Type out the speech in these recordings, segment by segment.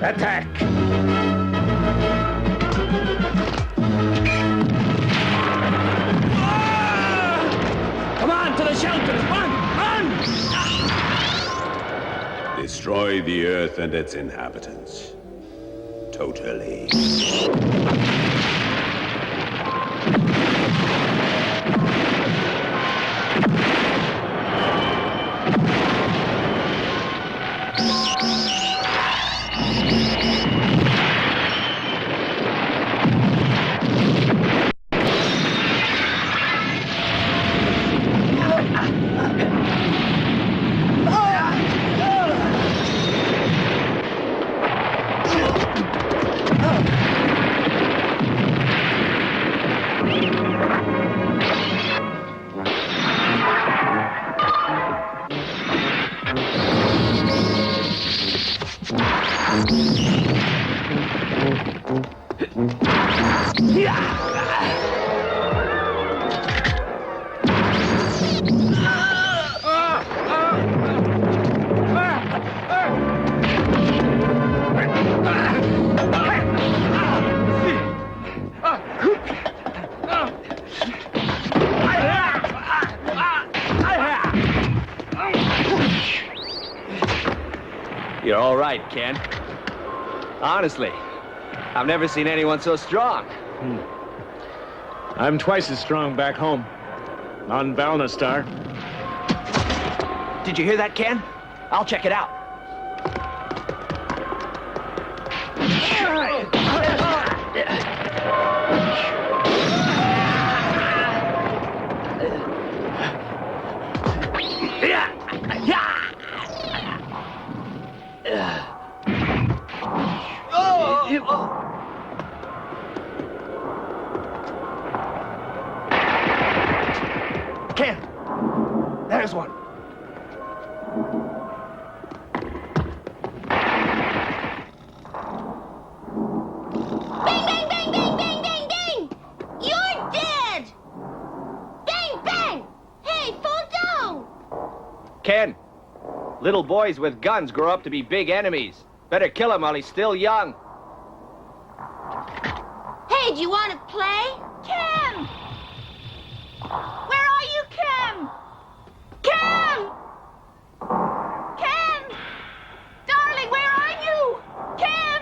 Attack! Come on, to the shelters! Run! Run! Destroy the Earth and its inhabitants. Totally. You're all right, Ken. Honestly, I've never seen anyone so strong. I'm twice as strong back home. On Valnestar. Did you hear that, Ken? I'll check it out. Ken, there's one. Bang, bang, bang, bang, bang, bang, bang! You're dead! Bang, bang! Hey, fall down! Ken, little boys with guns grow up to be big enemies. Better kill him while he's still young. Hey, do you want to play? Kim! Where are you, Kim? Kim! Kim! Darling, where are you? Kim!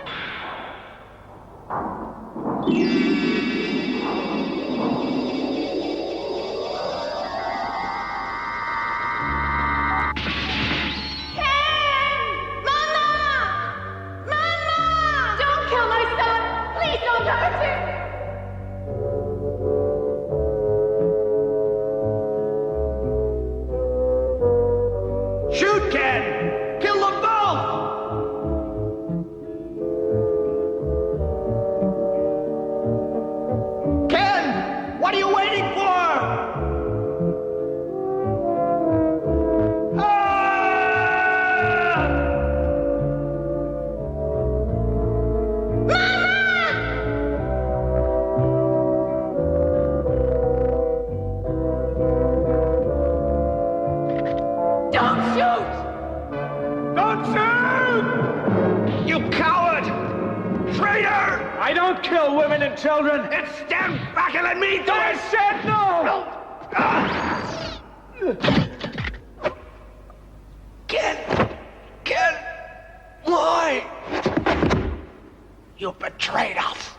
Kim! Mama! Mama! Don't kill my son! Please don't hurt him! Shoot, Ken! Kill them both! Ken! What are you waiting for? Don't shoot! Don't shoot! You coward! Traitor! I don't kill women and children! Then stand back and let me do it! I said no! Ken! Why? You betrayed us!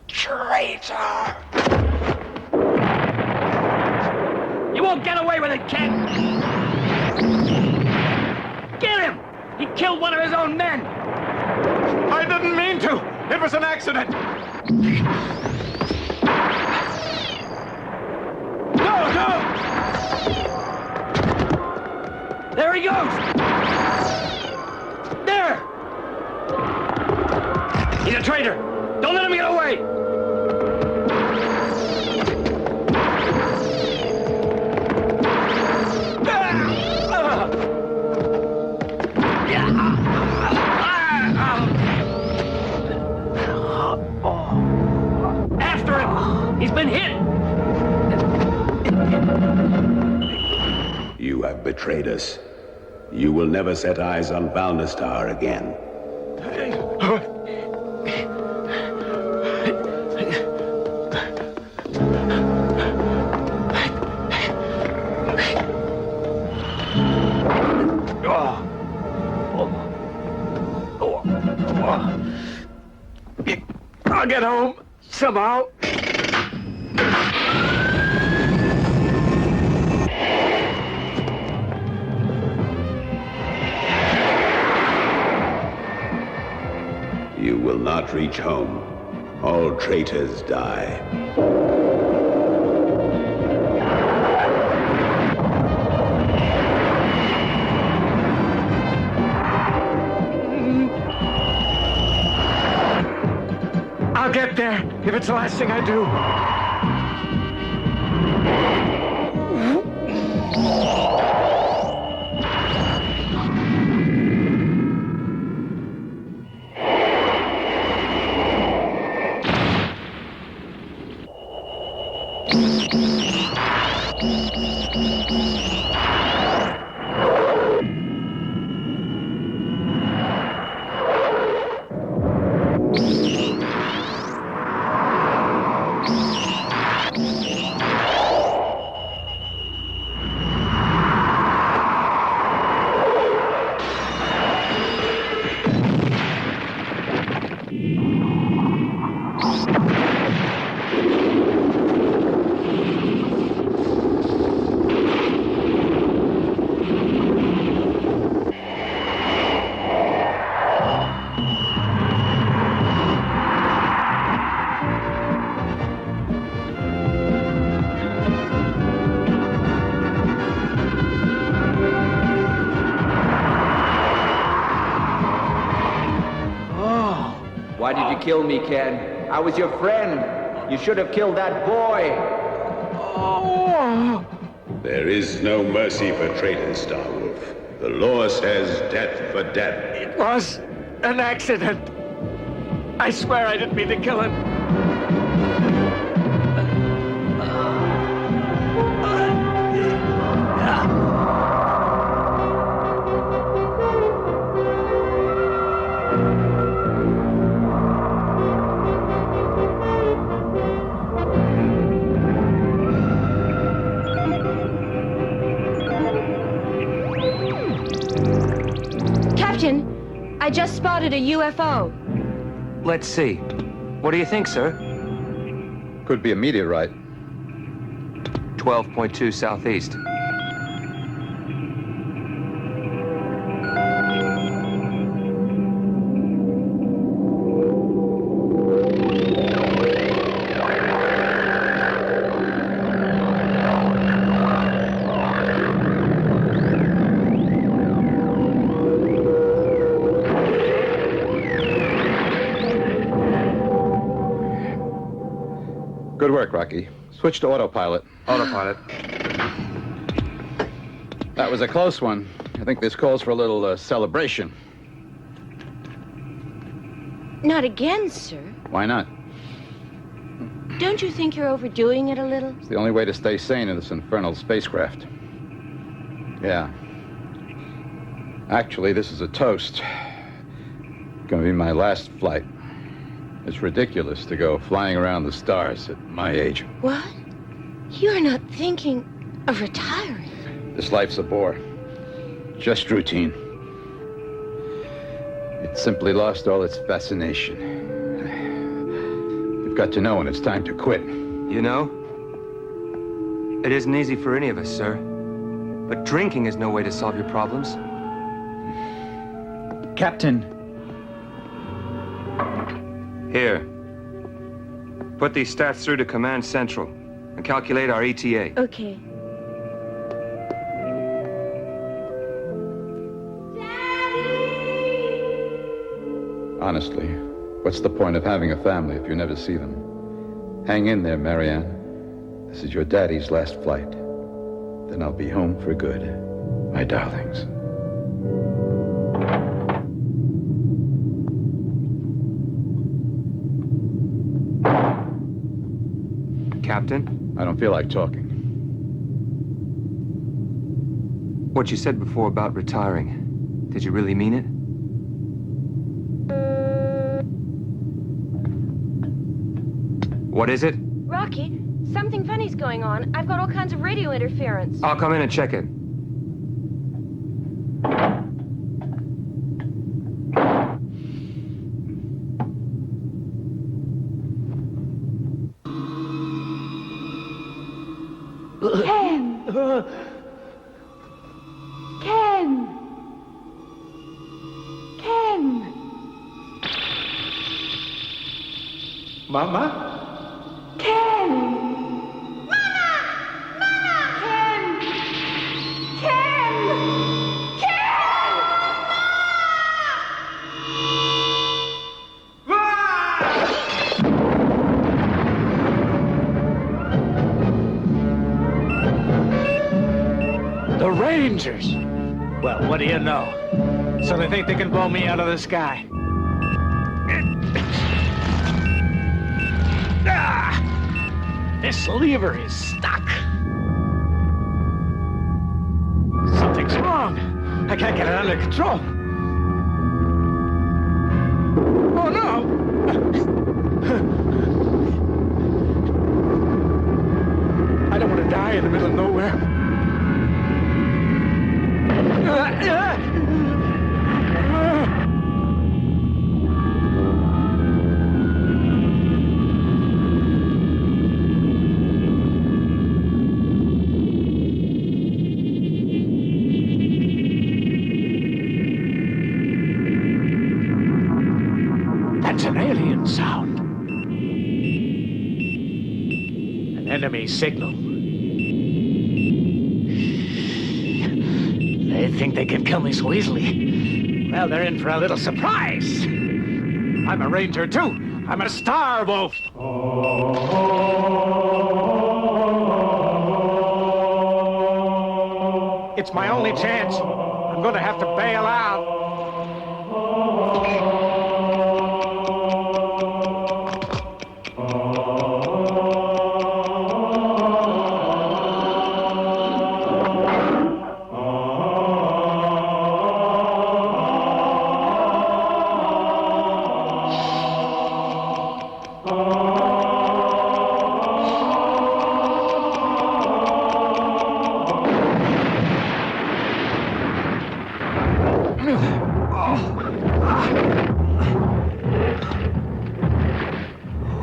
Traitor! You won't get away with it, Ken! Get him! He killed one of his own men! I didn't mean to! It was an accident! No! There he goes! There! He's a traitor! Don't let him get away! After him! He's been hit! You have betrayed us. You will never set eyes on Valnestar again. I'll get home somehow. You will not reach home. All traitors die. I'll get there if it's the last thing I do. Why did you kill me, Ken? I was your friend. You should have killed that boy. Oh. There is no mercy for traitors, Starwolf. The law says death for death. It was an accident. I swear I didn't mean to kill him. Captain, I just spotted a UFO. Let's see. What do you think, sir? Could be a meteorite. 12.2 southeast. Good work, Rocky. Switch to autopilot. Autopilot. That was a close one. I think this calls for a little celebration. Not again, sir. Why not? Don't you think you're overdoing it a little? It's the only way to stay sane in this infernal spacecraft. Yeah. Actually, this is a toast. Gonna be my last flight. It's ridiculous to go flying around the stars at my age. What? You're not thinking of retiring? This life's a bore. Just routine. It's simply lost all its fascination. You've got to know when it's time to quit. You know, it isn't easy for any of us, sir. But drinking is no way to solve your problems. Captain. Here. Put these stats through to Command Central and calculate our ETA. Okay. Honestly, what's the point of having a family if you never see them? Hang in there, Marianne. This is your daddy's last flight. Then I'll be home for good, my darlings. Captain? I don't feel like talking. What you said before about retiring, did you really mean it? What is it? Rocky, something funny's going on. I've got all kinds of radio interference. I'll come in and check it. Ken! Ken! Ken! Mama? Ken! Mama! Mama! Ken! Ken! The Rangers! Well, what do you know? So they think they can blow me out of the sky. This lever is stuck. Something's wrong. I can't get it under control. Oh, no! I don't want to die in the middle of nowhere. That's an alien sound. An enemy signal. They think they can kill me so easily. Well, they're in for a little surprise. I'm a ranger, too. I'm a star wolf. It's my only chance. I'm going to have to bail out.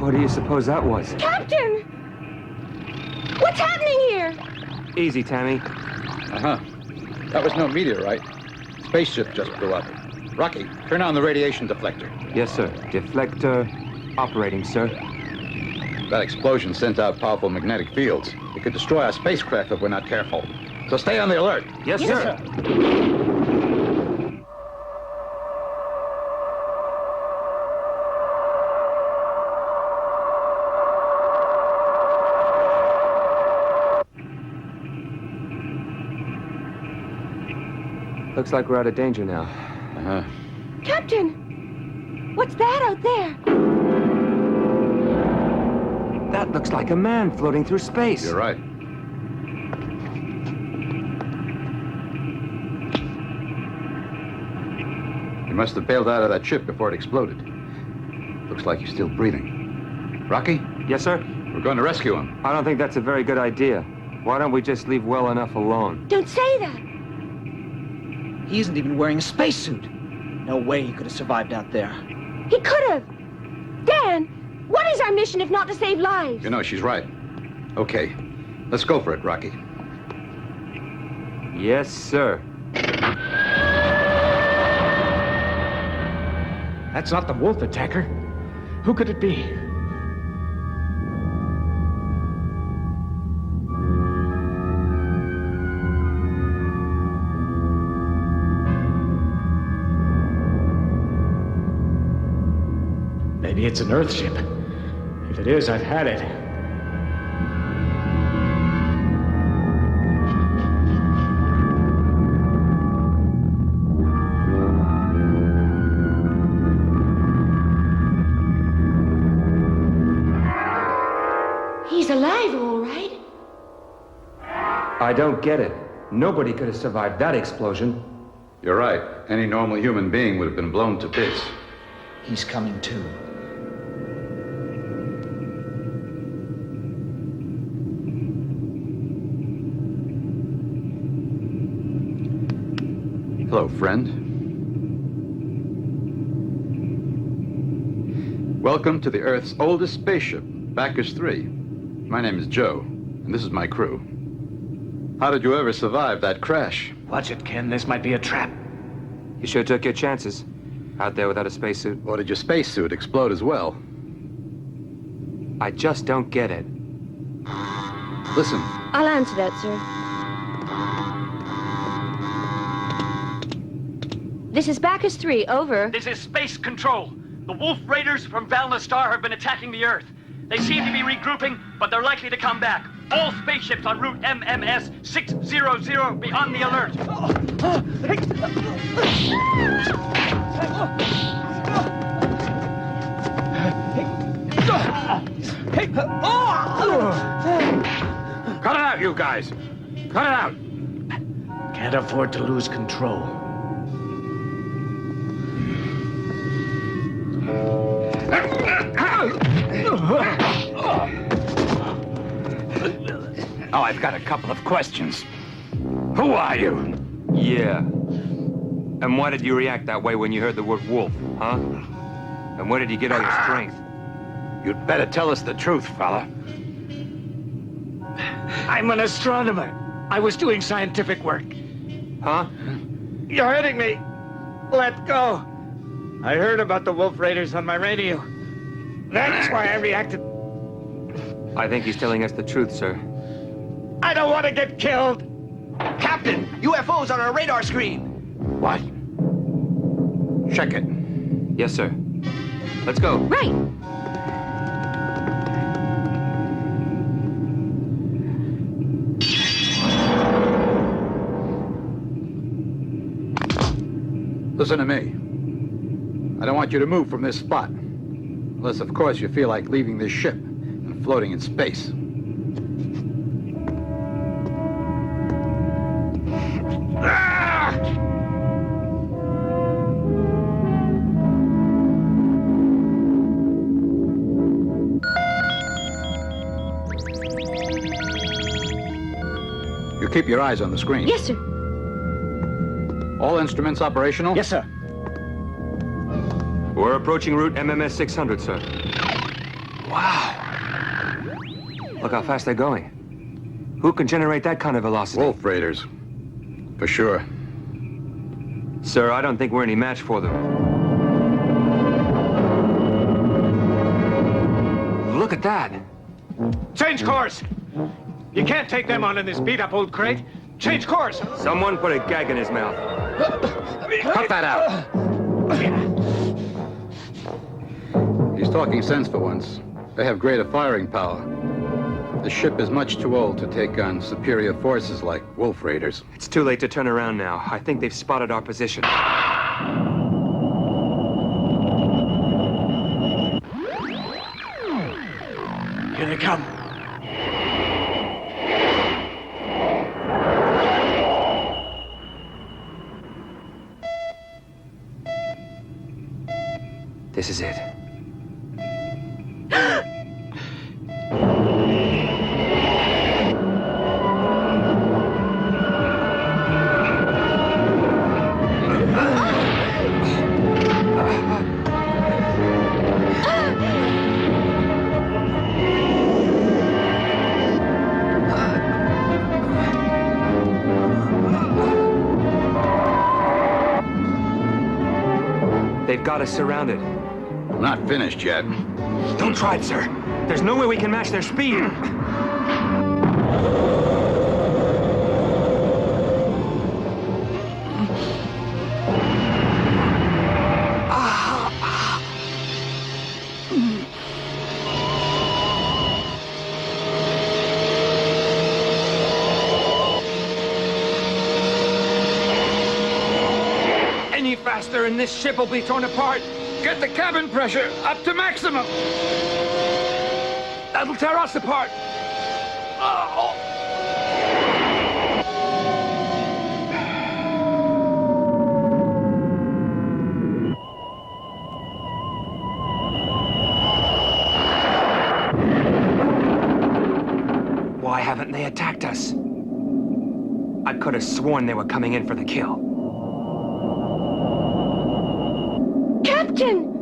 What do you suppose that was? Captain! What's happening here? Easy, Tammy. Uh-huh. That was no meteorite. Spaceship just blew up. Rocky, turn on the radiation deflector. Yes, sir. Deflector operating, sir. That explosion sent out powerful magnetic fields. It could destroy our spacecraft if we're not careful. So stay on the alert. Yes, sir. Looks like we're out of danger now. Uh-huh. Captain! What's that out there? That looks like a man floating through space. You're right. He must have bailed out of that ship before it exploded. Looks like he's still breathing. Rocky, Yes, sir? we're going to rescue him. I don't think that's a very good idea. Why don't we just leave well enough alone? Don't say that! He isn't even wearing a spacesuit. No way he could have survived out there. He could have! Dan, what is our mission if not to save lives? You know, she's right. Okay, let's go for it, Rocky. Yes, sir. That's not the wolf attacker. Who could it be? Maybe it's an Earth ship. If it is, I've had it. He's alive, all right. I don't get it. Nobody could have survived that explosion. You're right. Any normal human being would have been blown to bits. He's coming too. Hello, friend. Welcome to the Earth's oldest spaceship, Bacchus 3. My name is Joe, and this is my crew. How did you ever survive that crash? Watch it, Ken. This might be a trap. You sure took your chances. Out there without a spacesuit. Or did your spacesuit explode as well? I just don't get it. Listen, I'll answer that, sir. This is Bacchus 3, over. This is Space Control. The Wolf Raiders from Valna Star have been attacking the Earth. They seem to be regrouping, but they're likely to come back. All spaceships en route MMS 600 be on the alert. Cut it out, you guys. Cut it out. Can't afford to lose control. Oh, I've got a couple of questions. Who are you? Yeah. And why did you react that way when you heard the word wolf, huh? And where did you get all your strength? You'd better tell us the truth, fella. I'm an astronomer. I was doing scientific work. Huh? You're hurting me. Let go. I heard about the Wolf Raiders on my radio. That's why I reacted. I think he's telling us the truth, sir. I don't want to get killed. Captain, UFOs on our radar screen. What? Check it. Yes, sir. Let's go. Right. listen to me. I don't want you to move from this spot. Unless, of course, you feel like leaving this ship and floating in space. You keep your eyes on the screen. Yes, sir. All instruments operational? Yes, sir. We're approaching route MMS 600, sir. Wow. Look how fast they're going. Who can generate that kind of velocity? Wolf Raiders. For sure. Sir, I don't think we're any match for them. Look at that. Change course! You can't take them on in this beat-up old crate. Change course! Someone put a gag in his mouth. Cut that out! He's talking sense for once. They have greater firing power. The ship is much too old to take on superior forces like Wolf Raiders. It's too late to turn around now. I think they've spotted our position. Here they come. This is it. They've got us surrounded. Not finished yet. Don't try it, sir. There's no way we can match their speed. Any faster and this ship will be torn apart. Get the cabin pressure up to maximum. That'll tear us apart. Oh. Why haven't they attacked us? I could have sworn they were coming in for the kill. Captain!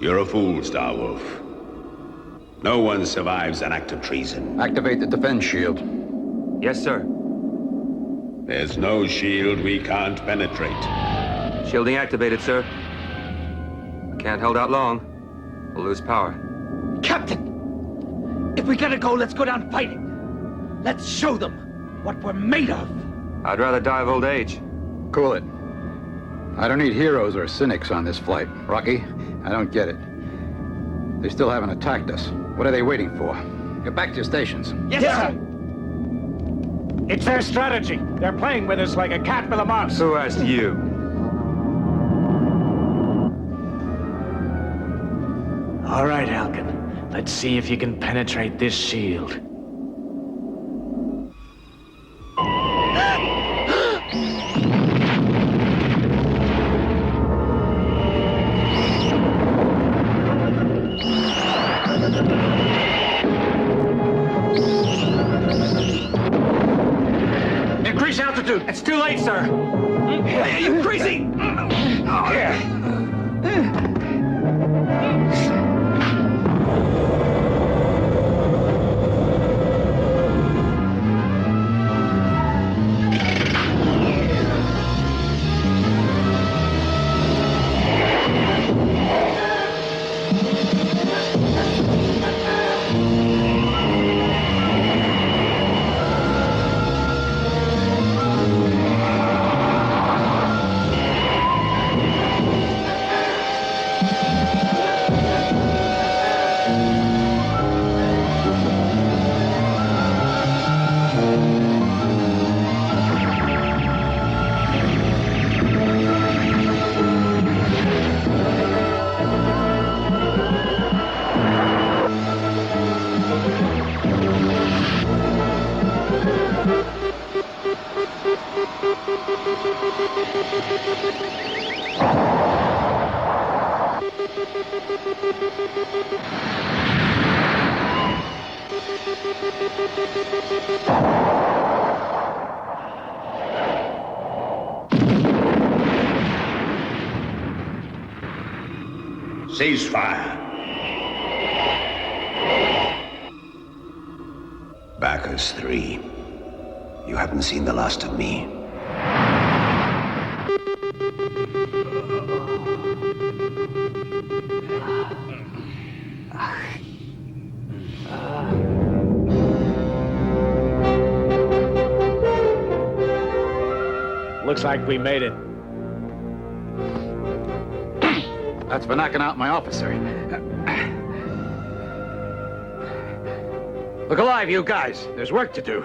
You're a fool, Starwolf. No one survives an act of treason. Activate the defense shield. Yes, sir. There's no shield we can't penetrate. Shielding activated, sir. Can't hold out long. We'll lose power. Captain! If we gotta go, let's go down fighting. Let's show them what we're made of. I'd rather die of old age. Cool it. I don't need heroes or cynics on this flight. Rocky, I don't get it. They still haven't attacked us. What are they waiting for? Get back to your stations. Yes, sir! It's their strategy. They're playing with us like a cat with a mouse. Who asked you? All right, Halkin. Let's see if you can penetrate this shield. Increase altitude. It's too late, sir. Are you crazy? Oh, yeah. Ceasefire. Bacchus 3. You haven't seen the last of me. Looks like we made it. That's for knocking out my officer. Look alive, you guys. There's work to do.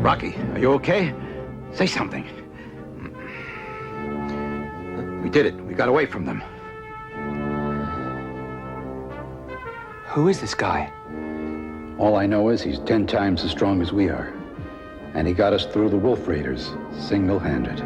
Rocky, are you okay? Say something. We did it. We got away from them. Who is this guy? All I know is he's 10 times as strong as we are. And he got us through the Wolf Raiders, single-handed.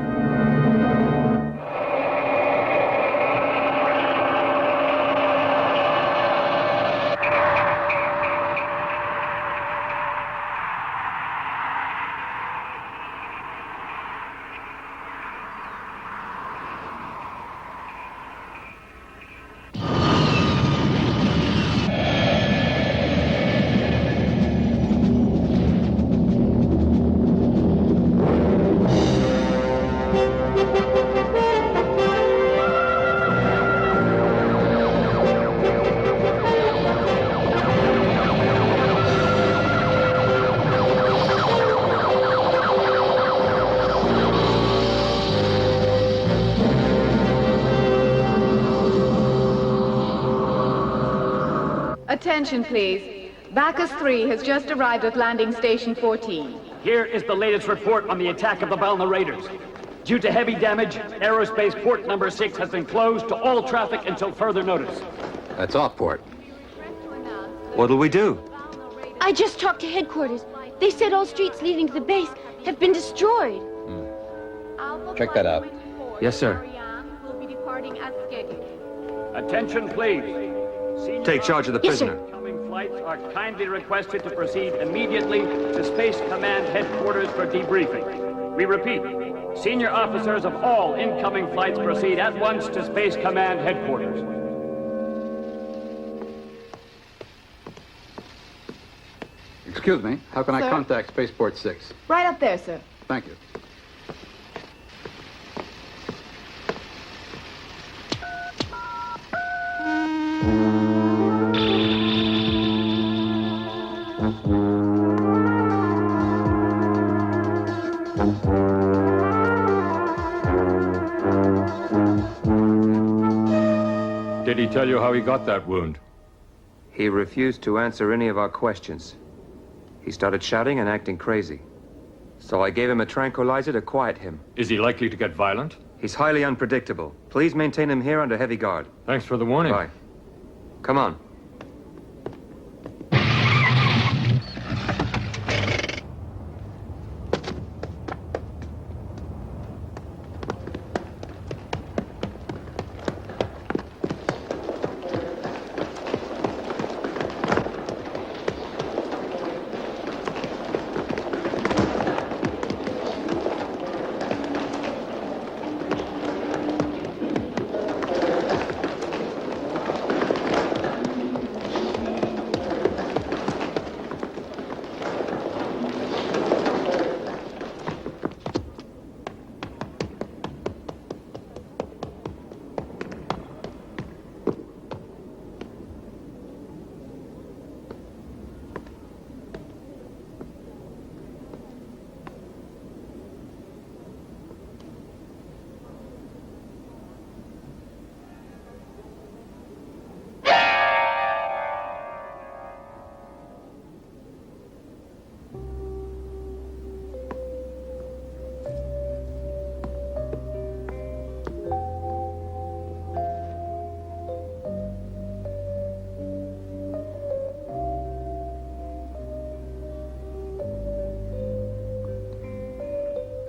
Attention, please. Bacchus 3 has just arrived at landing station 14. Here is the latest report on the attack of the Valna Raiders. Due to heavy damage, aerospace port number 6 has been closed to all traffic until further notice. That's off port. What'll we do? I just talked to headquarters. They said all streets leading to the base have been destroyed. Check that out. Yes, sir. Will be departing as scheduled. Attention, please. Take charge of the Yes, sir. prisoner. Incoming flights are kindly requested to proceed immediately to Space Command headquarters for debriefing. We repeat, senior officers of all incoming flights proceed at once to Space Command headquarters. Excuse me, how can I Sir? contact Spaceport 6? Right up there, sir. Thank you. Did he tell you how he got that wound? He refused to answer any of our questions. He started shouting and acting crazy. So I gave him a tranquilizer to quiet him. Is he likely to get violent? He's highly unpredictable. Please maintain him here under heavy guard. Thanks for the warning. Bye. Come on.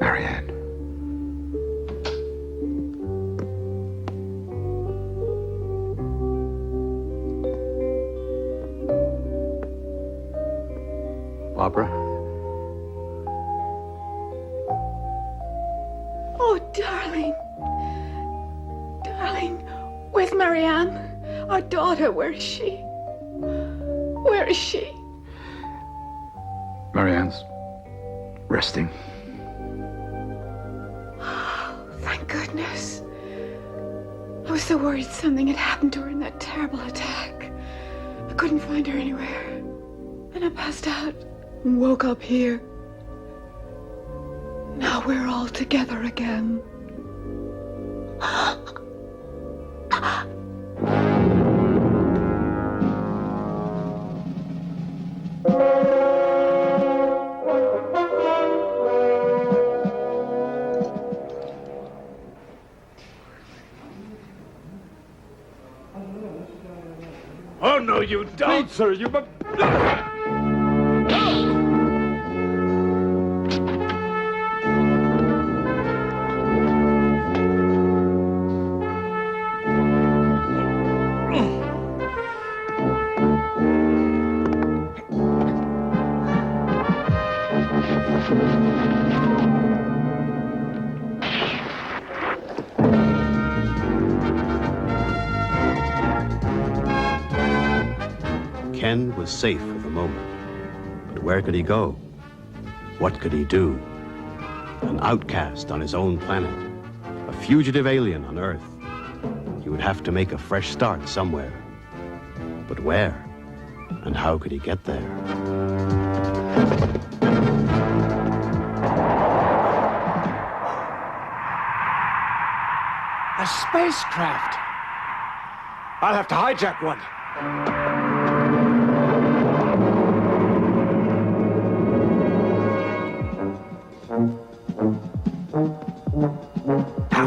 Marianne. Barbara? Oh, darling. Darling, where's Marianne? Our daughter, where is she? Where is she? Marianne's resting. Thank goodness. I was so worried something had happened to her in that terrible attack. I couldn't find her anywhere. And I passed out and woke up here. Now we're all together again. Oh, no, you don't! Sir, you... Ken was safe for the moment. But where could he go? What could he do? An outcast on his own planet. A fugitive alien on Earth. He would have to make a fresh start somewhere. But where? And how could he get there? A spacecraft! I'll have to hijack one. Ow.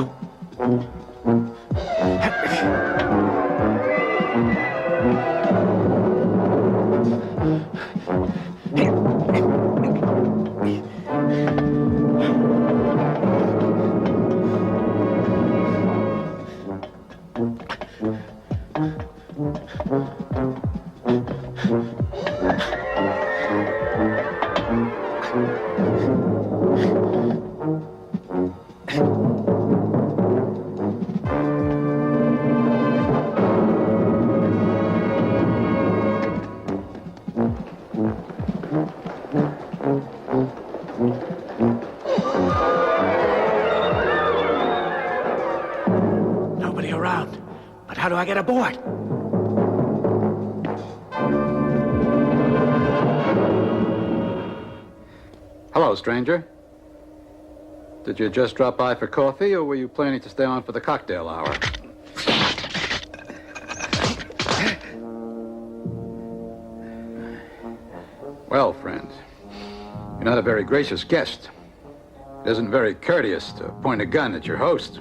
Nobody around. But how do I get aboard? Hello, stranger. Did you just drop by for coffee, or were you planning to stay on for the cocktail hour? Well, friend, you're not a very gracious guest. It isn't very courteous to point a gun at your host.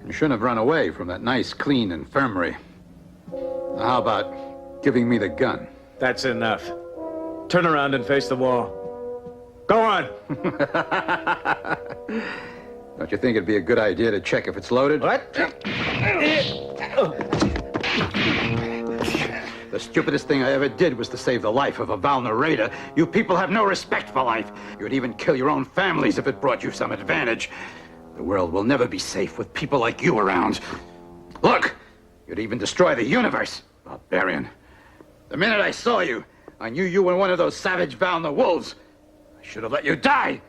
You shouldn't have run away from that nice, clean infirmary. Now, how about giving me the gun? That's enough. Turn around and face the wall. Go on. Don't you think it'd be a good idea to check if it's loaded? What? The stupidest thing I ever did was to save the life of a Valna raider. You people have no respect for life. You'd even kill your own families if it brought you some advantage. The world will never be safe with people like you around. Look, you'd even destroy the universe, barbarian. The minute I saw you, I knew you were one of those savage Valna wolves. I should have let you die.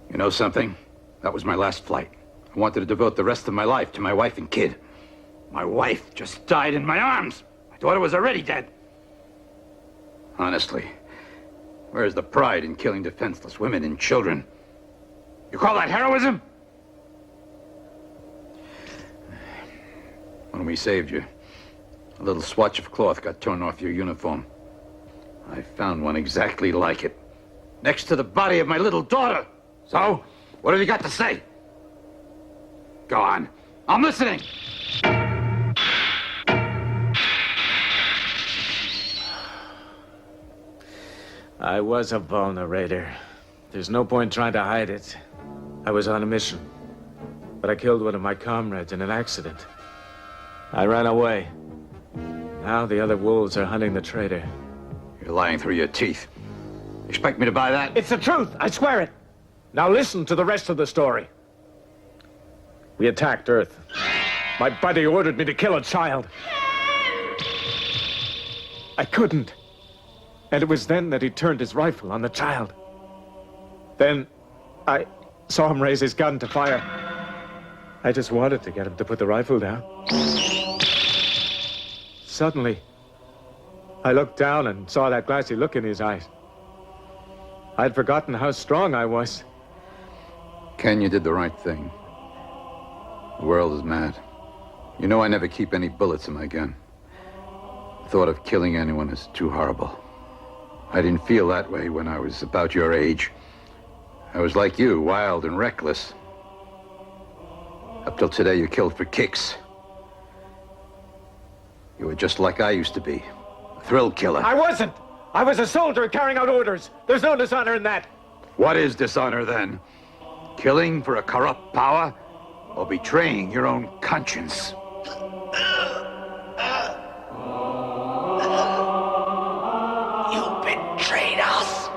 You know something? That was my last flight. I wanted to devote the rest of my life to my wife and kid. My wife just died in my arms. My daughter was already dead. Honestly, where's the pride in killing defenseless women and children? You call that heroism? When we saved you, a little swatch of cloth got torn off your uniform. I found one exactly like it, next to the body of my little daughter. So, what have you got to say? Go on. I'm listening. I was a vulnerator. There's no point trying to hide it. I was on a mission. But I killed one of my comrades in an accident. I ran away. Now the other wolves are hunting the traitor. You're lying through your teeth. Expect me to buy that? It's the truth, I swear it. Now listen to the rest of the story. We attacked Earth. My buddy ordered me to kill a child. I couldn't. And it was then that he turned his rifle on the child. Then I saw him raise his gun to fire. I just wanted to get him to put the rifle down. Suddenly, I looked down and saw that glassy look in his eyes. I'd forgotten how strong I was. Ken, you did the right thing. The world is mad. You know I never keep any bullets in my gun. The thought of killing anyone is too horrible. I didn't feel that way when I was about your age. I was like you, wild and reckless. Up till today, you killed for kicks. You were just like I used to be, a thrill killer. I wasn't! I was a soldier carrying out orders. There's no dishonor in that. What is dishonor, then? Killing for a corrupt power, or betraying your own conscience? You betrayed us!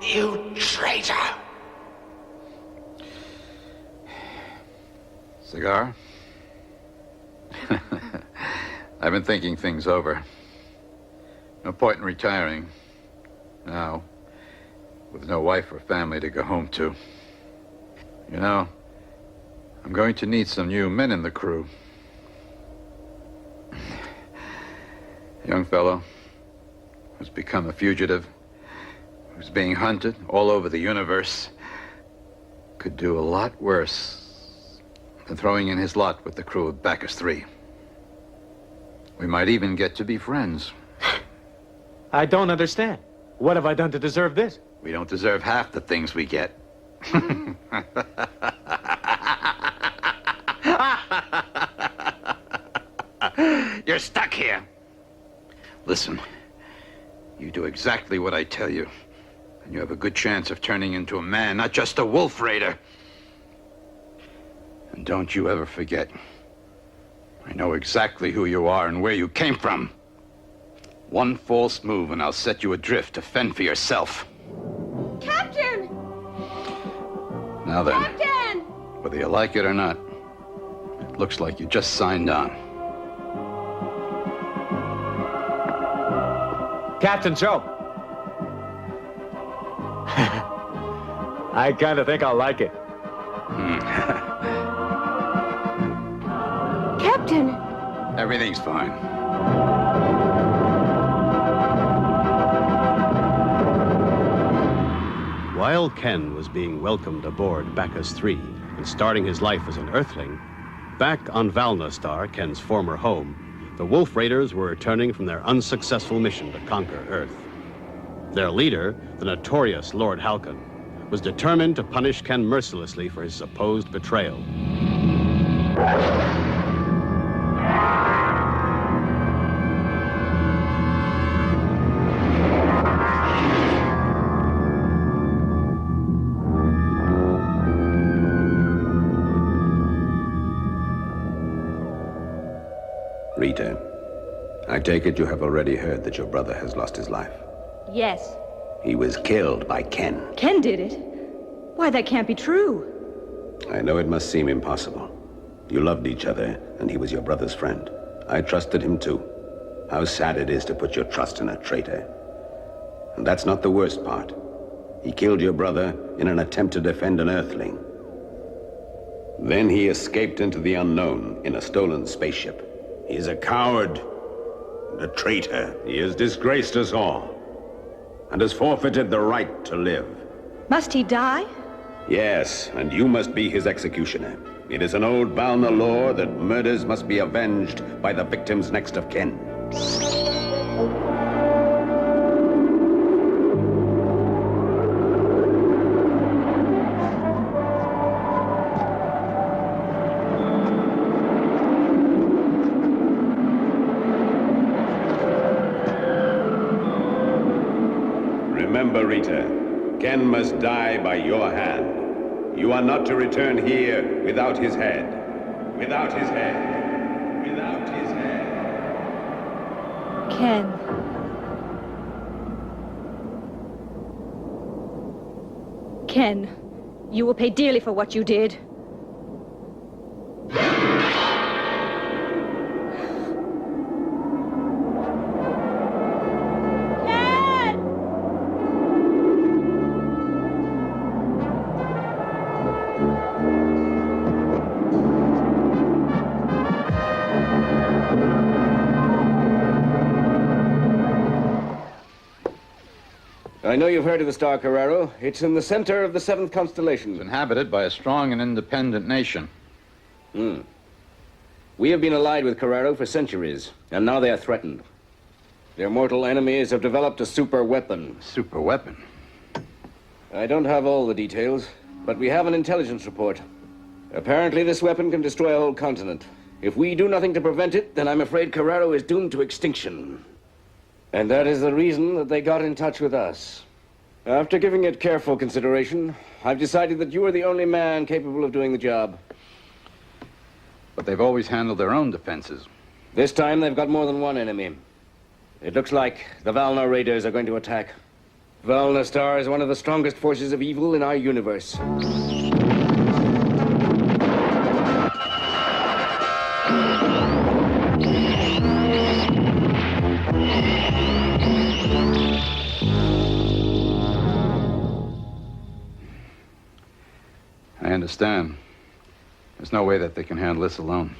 You traitor! Cigar? I've been thinking things over. No point in retiring now, with no wife or family to go home to. You know, I'm going to need some new men in the crew. A young fellow who's become a fugitive, who's being hunted all over the universe, could do a lot worse than throwing in his lot with the crew of Bacchus 3. We might even get to be friends. I don't understand. What have I done to deserve this? We don't deserve half the things we get. You're stuck here. Listen, you do exactly what I tell you, and you have a good chance of turning into a man, not just a wolf raider. And don't you ever forget, I know exactly who you are and where you came from. One false move and I'll set you adrift to fend for yourself. Now then, Captain! whether you like it or not, it looks like you just signed on. Captain, show. I kind of think I'll like it. Captain! Everything's fine. While Ken was being welcomed aboard Bacchus 3 and starting his life as an Earthling, back on Valna-Star, Ken's former home, the Wolf Raiders were returning from their unsuccessful mission to conquer Earth. Their leader, the notorious Lord Halcon, was determined to punish Ken mercilessly for his supposed betrayal. Rita, I take it you have already heard that your brother has lost his life. Yes. He was killed by Ken. Ken did it? Why, that can't be true. I know it must seem impossible. You loved each other, and he was your brother's friend. I trusted him too. How sad it is to put your trust in a traitor. And that's not the worst part. He killed your brother in an attempt to defend an Earthling. Then he escaped into the unknown in a stolen spaceship. He is a coward and a traitor. He has disgraced us all and has forfeited the right to live. Must he die? Yes, and you must be his executioner. It is an old Valna law that murders must be avenged by the victim's next of kin. Remember, Rita, Ken must die by your hand. You are not to return here without his head. Without his head. Without his head. Ken. Ken, you will pay dearly for what you did. I know you've heard of the star, Carrero. It's in the center of the seventh constellation. It's inhabited by a strong and independent nation. We have been allied with Carrero for centuries, and now they are threatened. Their mortal enemies have developed a super weapon. Super weapon? I don't have all the details, but we have an intelligence report. Apparently, this weapon can destroy a whole continent. If we do nothing to prevent it, then I'm afraid Carrero is doomed to extinction. And that is the reason that they got in touch with us. After giving it careful consideration, I've decided that you are the only man capable of doing the job. But they've always handled their own defenses. This time, they've got more than one enemy. It looks like the Valna Raiders are going to attack. Valna Star is one of the strongest forces of evil in our universe. I understand. There's no way that they can handle this alone.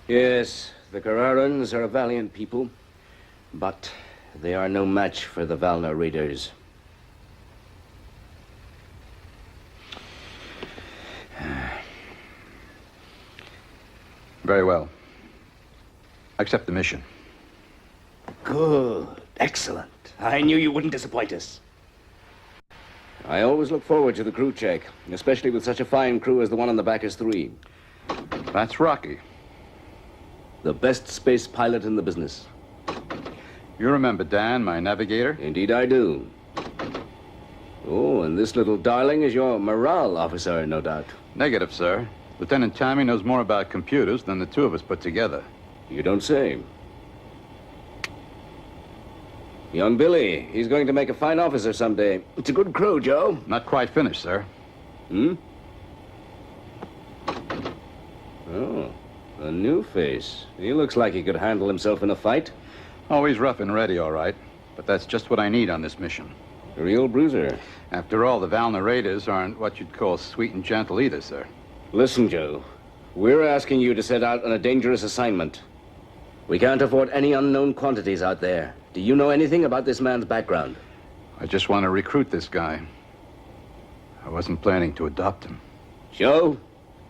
Yes, the Carrarans are a valiant people, but they are no match for the Valna Raiders. Very well. Accept the mission. Good. Excellent. I knew you wouldn't disappoint us. I always look forward to the crew check, especially with such a fine crew as the one on the Bacchus 3. That's Rocky. The best space pilot in the business. You remember Dan, my navigator? Indeed I do. Oh, and this little darling is your morale officer, no doubt. Negative, sir. Lieutenant Tammy knows more about computers than the two of us put together. You don't say. Young Billy, he's going to make a fine officer someday. It's a good crew, Joe. Not quite finished, sir. Hmm? Oh, a new face. He looks like he could handle himself in a fight. Always rough and ready, all right. But that's just what I need on this mission. A real bruiser. After all, the Valna Raiders aren't what you'd call sweet and gentle either, sir. Listen, Joe. We're asking you to set out on a dangerous assignment. We can't afford any unknown quantities out there. Do you know anything about this man's background? I just want to recruit this guy. I wasn't planning to adopt him. Joe,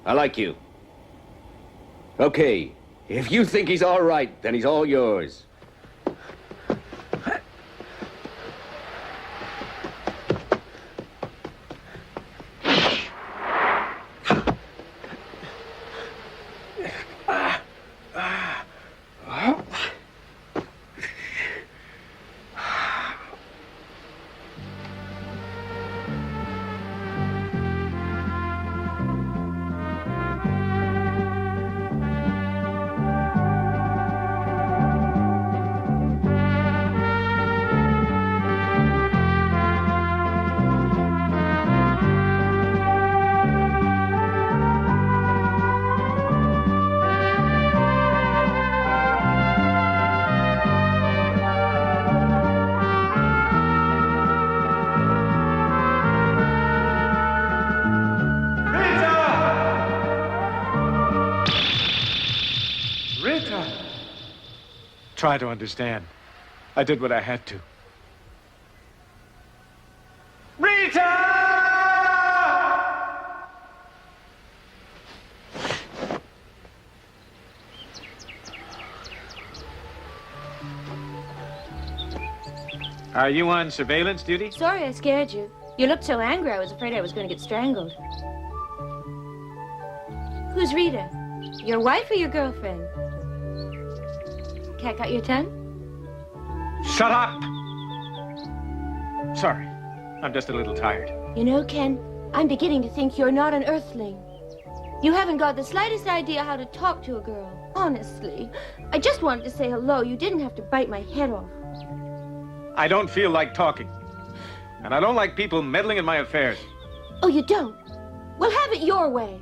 I like you. Okay, if you think he's all right, then he's all yours. Try to understand. I did what I had to. Rita! Are you on surveillance duty? Sorry I scared you. You looked so angry, I was afraid I was going to get strangled. Who's Rita? Your wife or your girlfriend? Cat got your tongue? Shut up! Sorry. I'm just a little tired. You know, Ken, I'm beginning to think you're not an Earthling. You haven't got the slightest idea how to talk to a girl. Honestly. I just wanted to say hello. You didn't have to bite my head off. I don't feel like talking. And I don't like people meddling in my affairs. Oh, you don't? Well, have it your way.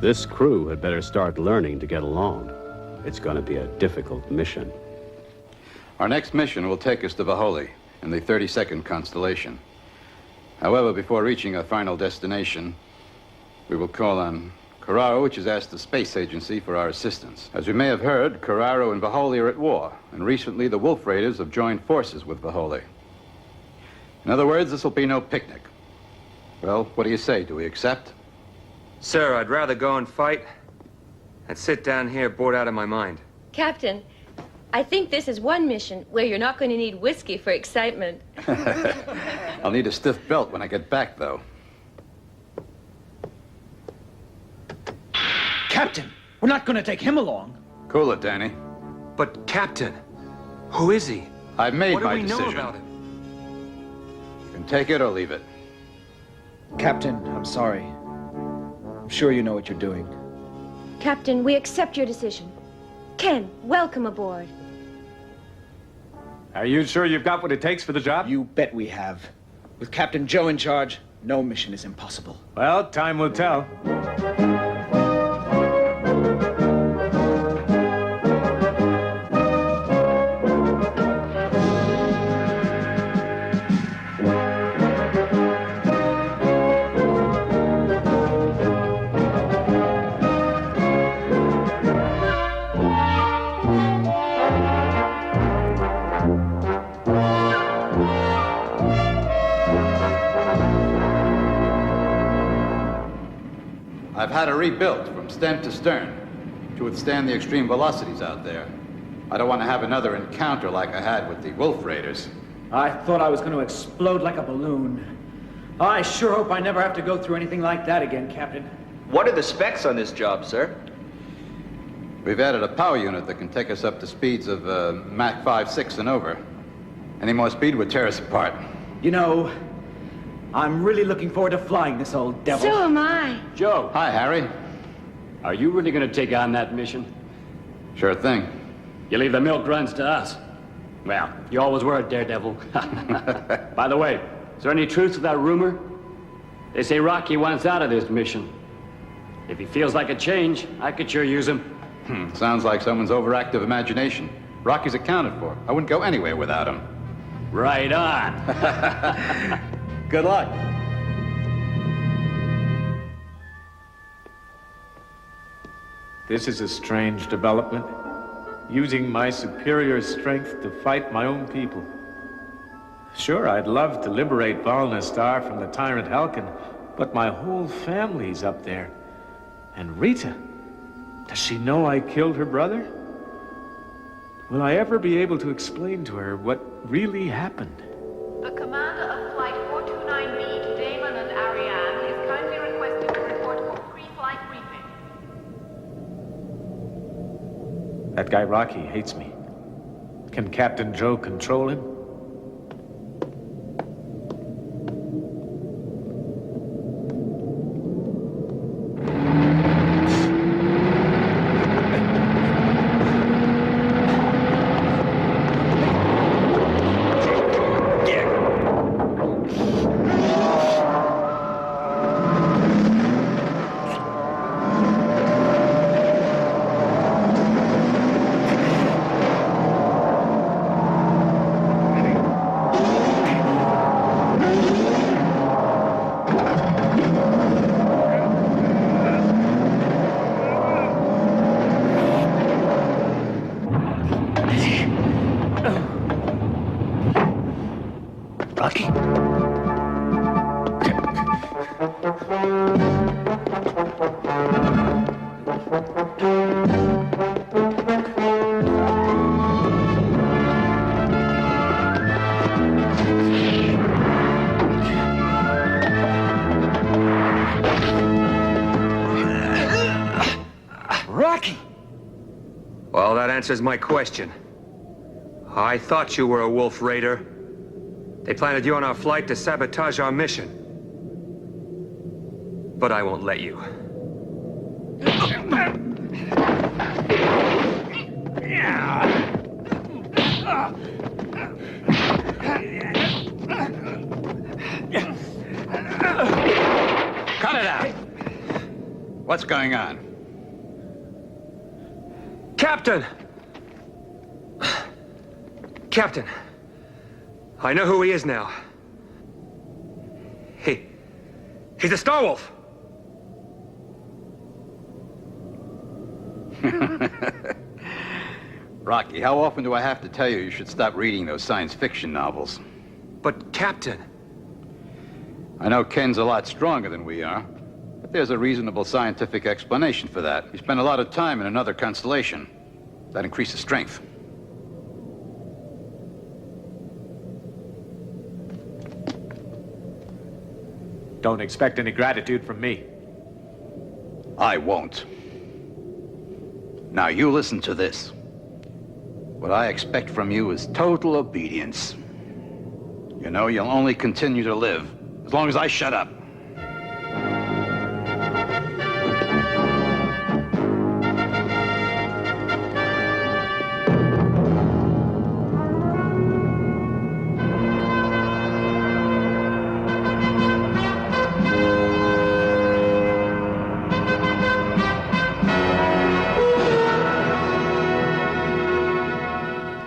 This crew had better start learning to get along. It's going to be a difficult mission. Our next mission will take us to Vaholi in the 32nd constellation. However, before reaching our final destination, we will call on Carraro, which has asked the Space Agency for our assistance. As you may have heard, Carraro and Vaholi are at war, and recently the Wolf Raiders have joined forces with Vaholi. In other words, this will be no picnic. Well, what do you say? Do we accept? Sir, I'd rather go and fight than sit down here bored out of my mind. Captain, I think this is one mission where you're not going to need whiskey for excitement. I'll need a stiff belt when I get back, though. Captain, we're not going to take him along. Cool it, Danny. But, Captain, who is he? I've made what my do we decision. know about him? You can take it or leave it. Captain, I'm sorry. I'm sure you know what you're doing. Captain, we accept your decision. Ken, welcome aboard. Are you sure you've got what it takes for the job? You bet we have. With Captain Joe in charge, no mission is impossible. Well, time will tell. I've had it rebuilt from stem to stern to withstand the extreme velocities out there. I don't want to have another encounter like I had with the Wolf Raiders. I thought I was going to explode like a balloon. I sure hope I never have to go through anything like that again, Captain. What are the specs on this job, sir? We've added a power unit that can take us up to speeds of Mach 5-6 and over. Any more speed would tear us apart. You know, I'm really looking forward to flying this old devil. So am I. Joe. Hi, Harry. Are you really going to take on that mission? Sure thing. You leave the milk runs to us. Well, you always were a daredevil. By the way, Is there any truth to that rumor? They say Rocky wants out of this mission. If he feels like a change, I could sure use him. Sounds like someone's overactive imagination. Rocky's accounted for. I wouldn't go anywhere without him. Right on. Good luck. This is a strange development. Using my superior strength to fight my own people. Sure, I'd love to liberate Valna Star from the tyrant Halkin, but my whole family's up there. And Rita, does she know I killed her brother? Will I ever be able to explain to her what really happened? The commander of Flight 429B to Damon and Ariane is kindly requested to report for pre-flight briefing. That guy Rocky hates me. Can Captain Joe control him? Well, that answers my question. I thought you were a Wolf Raider. They planted you on our flight to sabotage our mission. But I won't let you. Cut it out! What's going on? Captain! Captain, I know who he is now. He's a Star Wolf! Rocky, how often do I have to tell you you should stop reading those science fiction novels? But, Captain... I know Ken's a lot stronger than we are, but there's a reasonable scientific explanation for that. He spent a lot of time in another constellation. That increases strength. Don't expect any gratitude from me. I won't. Now you listen to this. What I expect from you is total obedience. You know, you'll only continue to live as long as I shut up.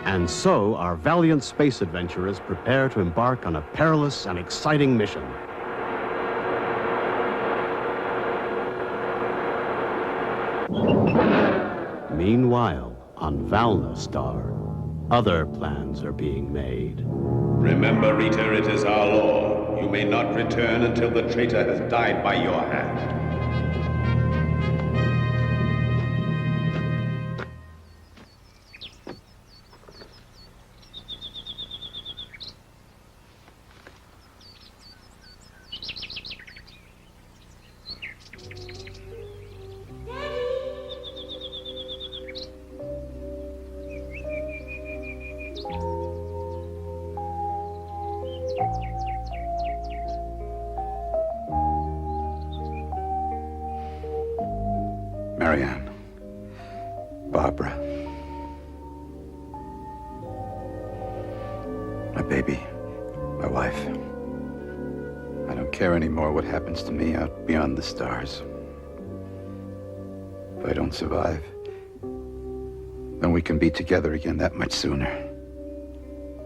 And so, our valiant space adventurers prepare to embark on a perilous and exciting mission. Meanwhile, on Valna Star, other plans are being made. Remember, Rita, it is our law. You may not return until the traitor has died by your hand. Marianne. Barbara. My baby. My wife. care anymore what happens to me out beyond the stars. If I don't survive, then we can be together again that much sooner.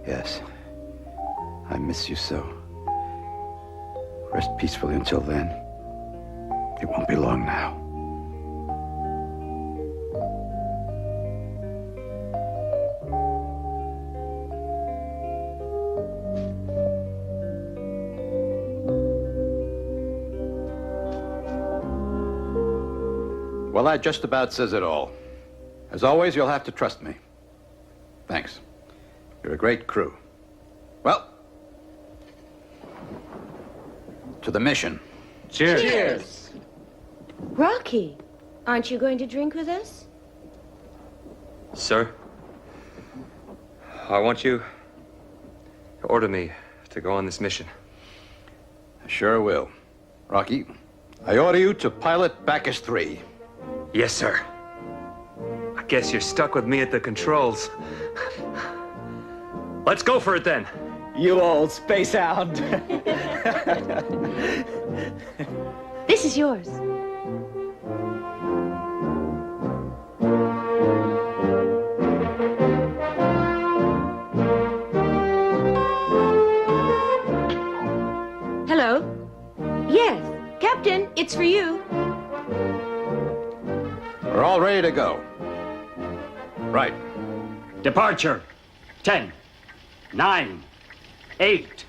Yes, I miss you so. Rest peacefully until then. It won't be long now. Well, that just about says it all. As always, you'll have to trust me. Thanks. You're a great crew. Well, to the mission. Cheers. Cheers. Rocky, aren't you going to drink with us? Sir, I want you to order me to go on this mission. I sure will. Rocky, I order you to pilot Bacchus 3. Yes, sir. I guess you're stuck with me at the controls. Let's go for it then. You old space hound. This is yours. Hello? Yes, Captain, it's for you. We're all ready to go. Right. Departure. 10, 9, 8,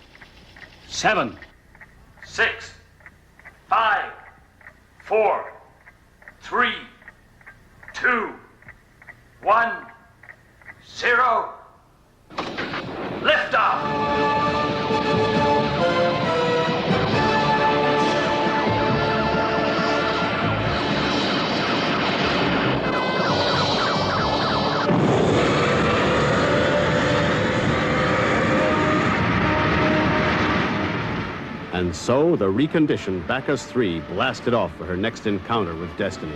7, 6, 5, 4, 3, 2, 1, 0. Liftoff! And so the reconditioned Bacchus 3 blasted off for her next encounter with destiny.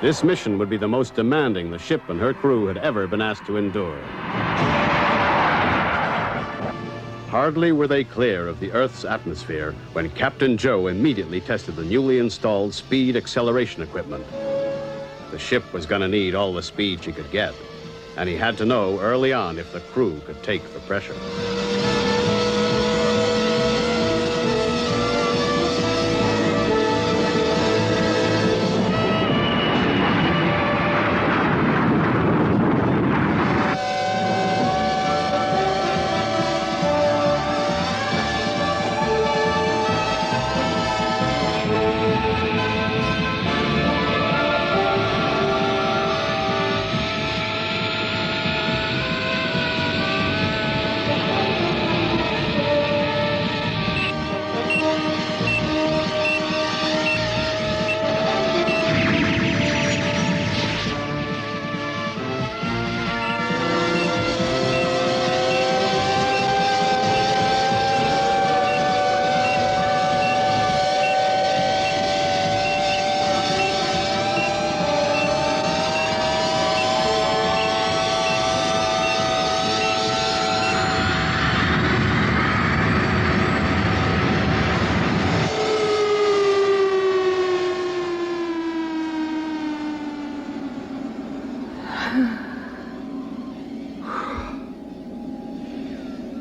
This mission would be the most demanding the ship and her crew had ever been asked to endure. Hardly were they clear of the Earth's atmosphere when Captain Joe immediately tested the newly installed speed acceleration equipment. The ship was going to need all the speed she could get, and he had to know early on if the crew could take the pressure.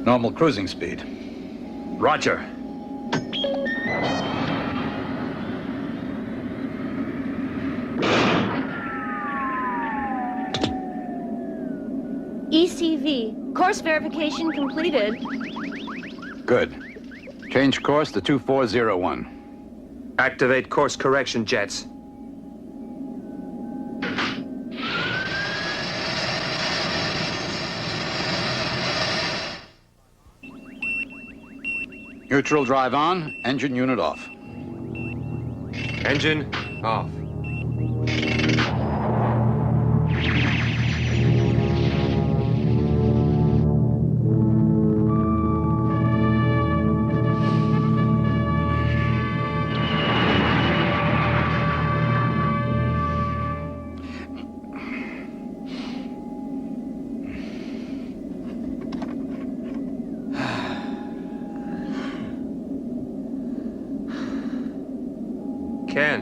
Normal cruising speed. Roger. ECV. Course verification completed. Good. Change course to 2401. Activate course correction jets. Neutral drive on, engine unit off. Engine off. Ken,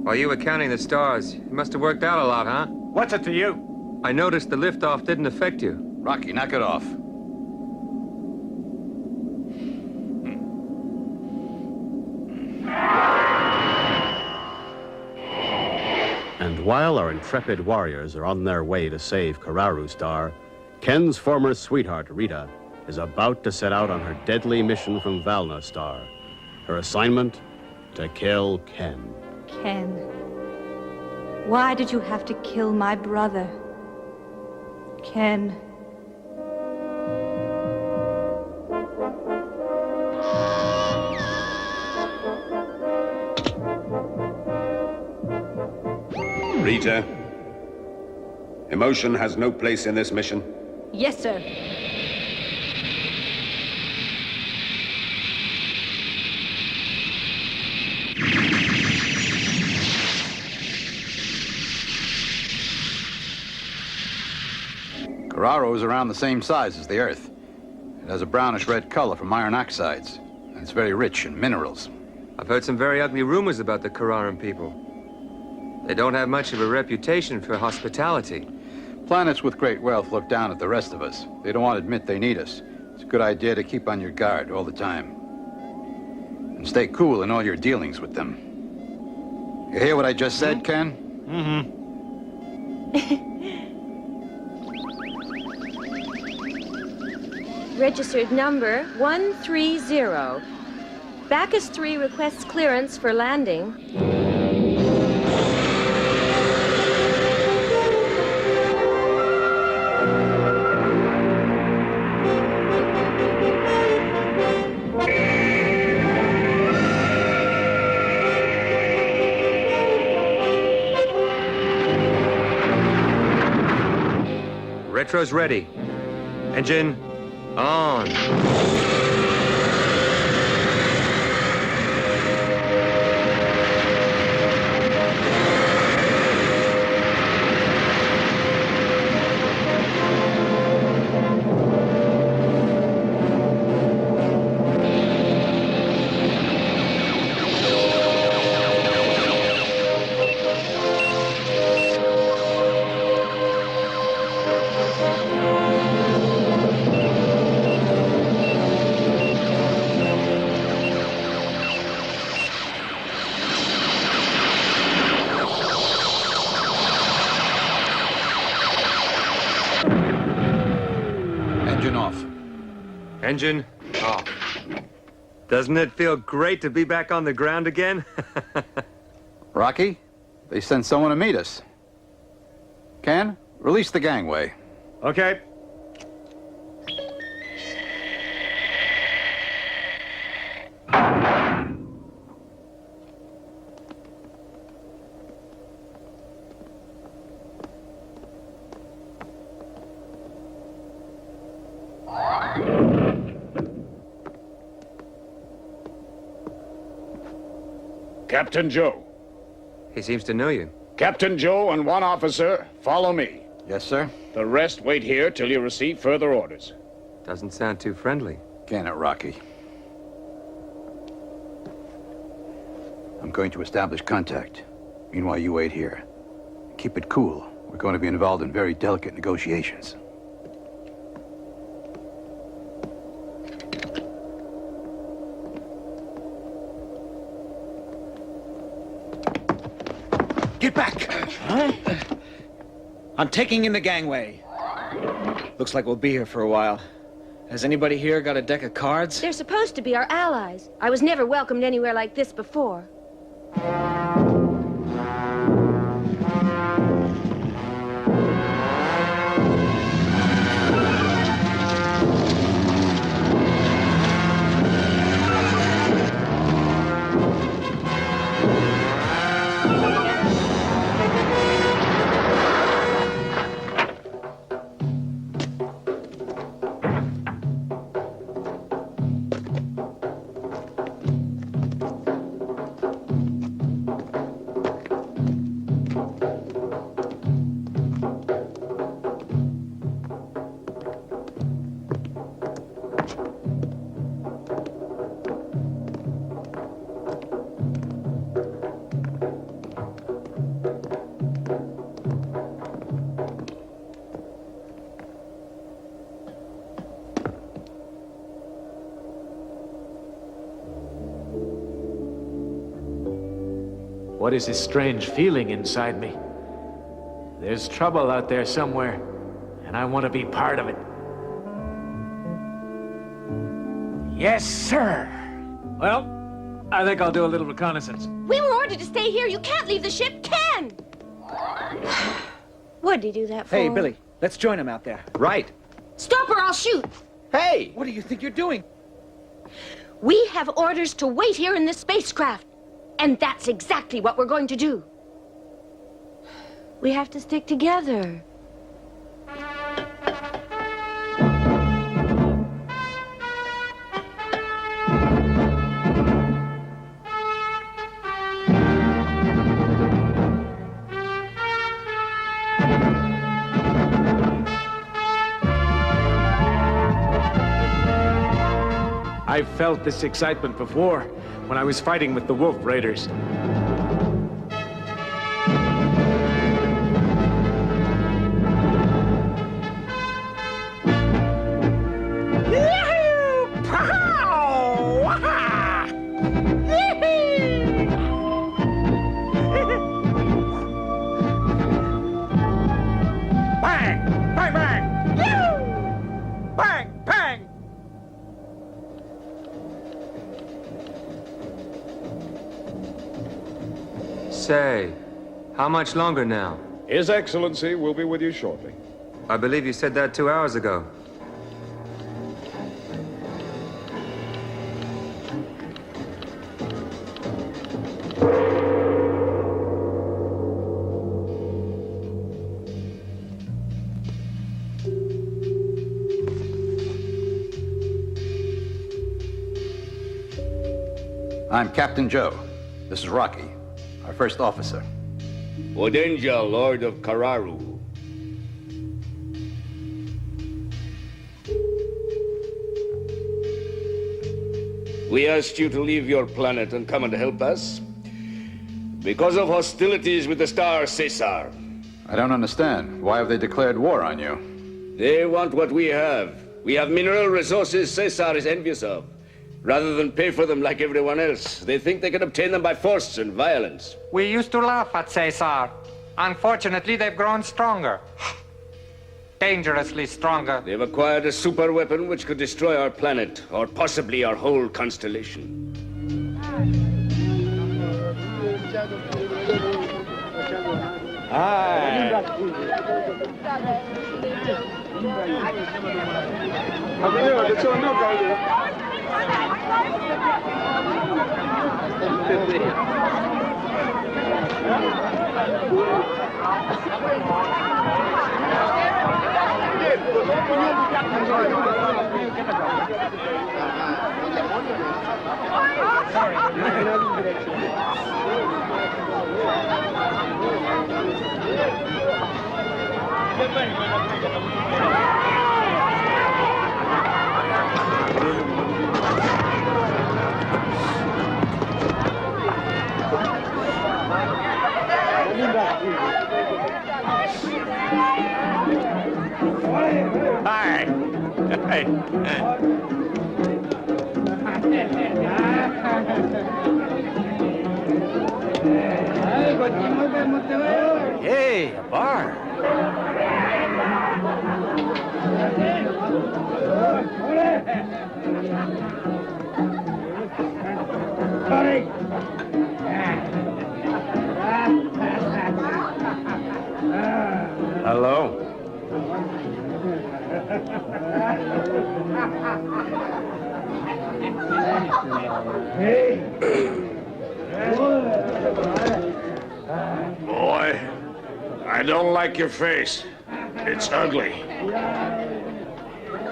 while you were counting the stars, it must have worked out a lot, huh? What's it to you? I noticed the liftoff didn't affect you. Rocky, knock it off. And while our intrepid warriors are on their way to save Kararu Star, Ken's former sweetheart, Rita, is about to set out on her deadly mission from Valna Star. Her assignment? To kill Ken. Ken, why did you have to kill my brother? Ken. Rita, emotion has no place in this mission. Yes, sir. Kararu is around the same size as the Earth. It has a brownish-red color from iron oxides, and it's very rich in minerals. I've heard some very ugly rumors about the Kararan people. They don't have much of a reputation for hospitality. Planets with great wealth look down at the rest of us. They don't want to admit they need us. It's a good idea to keep on your guard all the time. And stay cool in all your dealings with them. You hear what I just said, Ken? Registered number 130. Bacchus 3 requests clearance for landing. Retro's ready. Engine on. Engine off. Doesn't it feel great to be back on the ground again? Rocky, they sent someone to meet us. Ken, release the gangway. Okay. Captain Joe. He seems to know you. Captain Joe and one officer, follow me. Yes, sir. The rest wait here till you receive further orders. Doesn't sound too friendly. Can it, Rocky? I'm going to establish contact. Meanwhile, you wait here. Keep it cool. We're going to be involved in very delicate negotiations. Get back! Huh? I'm taking in the gangway. Looks like we'll be here for a while. Has anybody here got a deck of cards? They're supposed to be our allies. I was never welcomed anywhere like this before. What is this strange feeling inside me? There's trouble out there somewhere, and I want to be part of it. Yes, sir. Well, I think I'll do a little reconnaissance. We were ordered to stay here. You can't leave the ship. Ken! What'd he do that for? Hey, Billy, let's join him out there. Right. Stop or I'll shoot. Hey! What do you think you're doing? We have orders to wait here in this spacecraft. And that's exactly what we're going to do. We have to stick together. I've felt this excitement before, when I was fighting with the Wolf Raiders. Say, how much longer now? His Excellency will be with you shortly. I believe you said that 2 hours ago. I'm Captain Joe. This is Rocky, our first officer. Odenja, Lord of Kararu. We asked you to leave your planet and come and help us because of hostilities with the star Caesar. I don't understand. Why have they declared war on you? They want what we have. We have mineral resources Caesar is envious of. Rather than pay for them like everyone else, they think they can obtain them by force and violence. We used to laugh at Caesar. Unfortunately, they've grown stronger. Dangerously stronger. They've acquired a super weapon which could destroy our planet, or possibly our whole constellation. Hey, a bar. Hello. Boy, I don't like your face. It's ugly.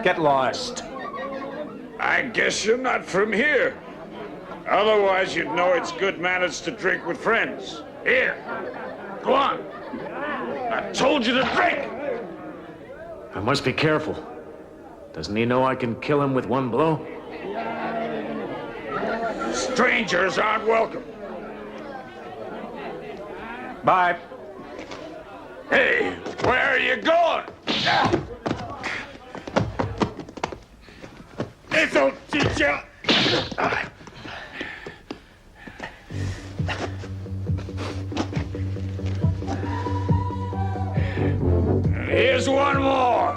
Get lost. I guess you're not from here. Otherwise, you'd know it's good manners to drink with friends. Here, go on. I told you to drink. I must be careful. Doesn't he know I can kill him with one blow? Strangers aren't welcome. Bye. Hey, where are you going? This'll teach you. Here's one more.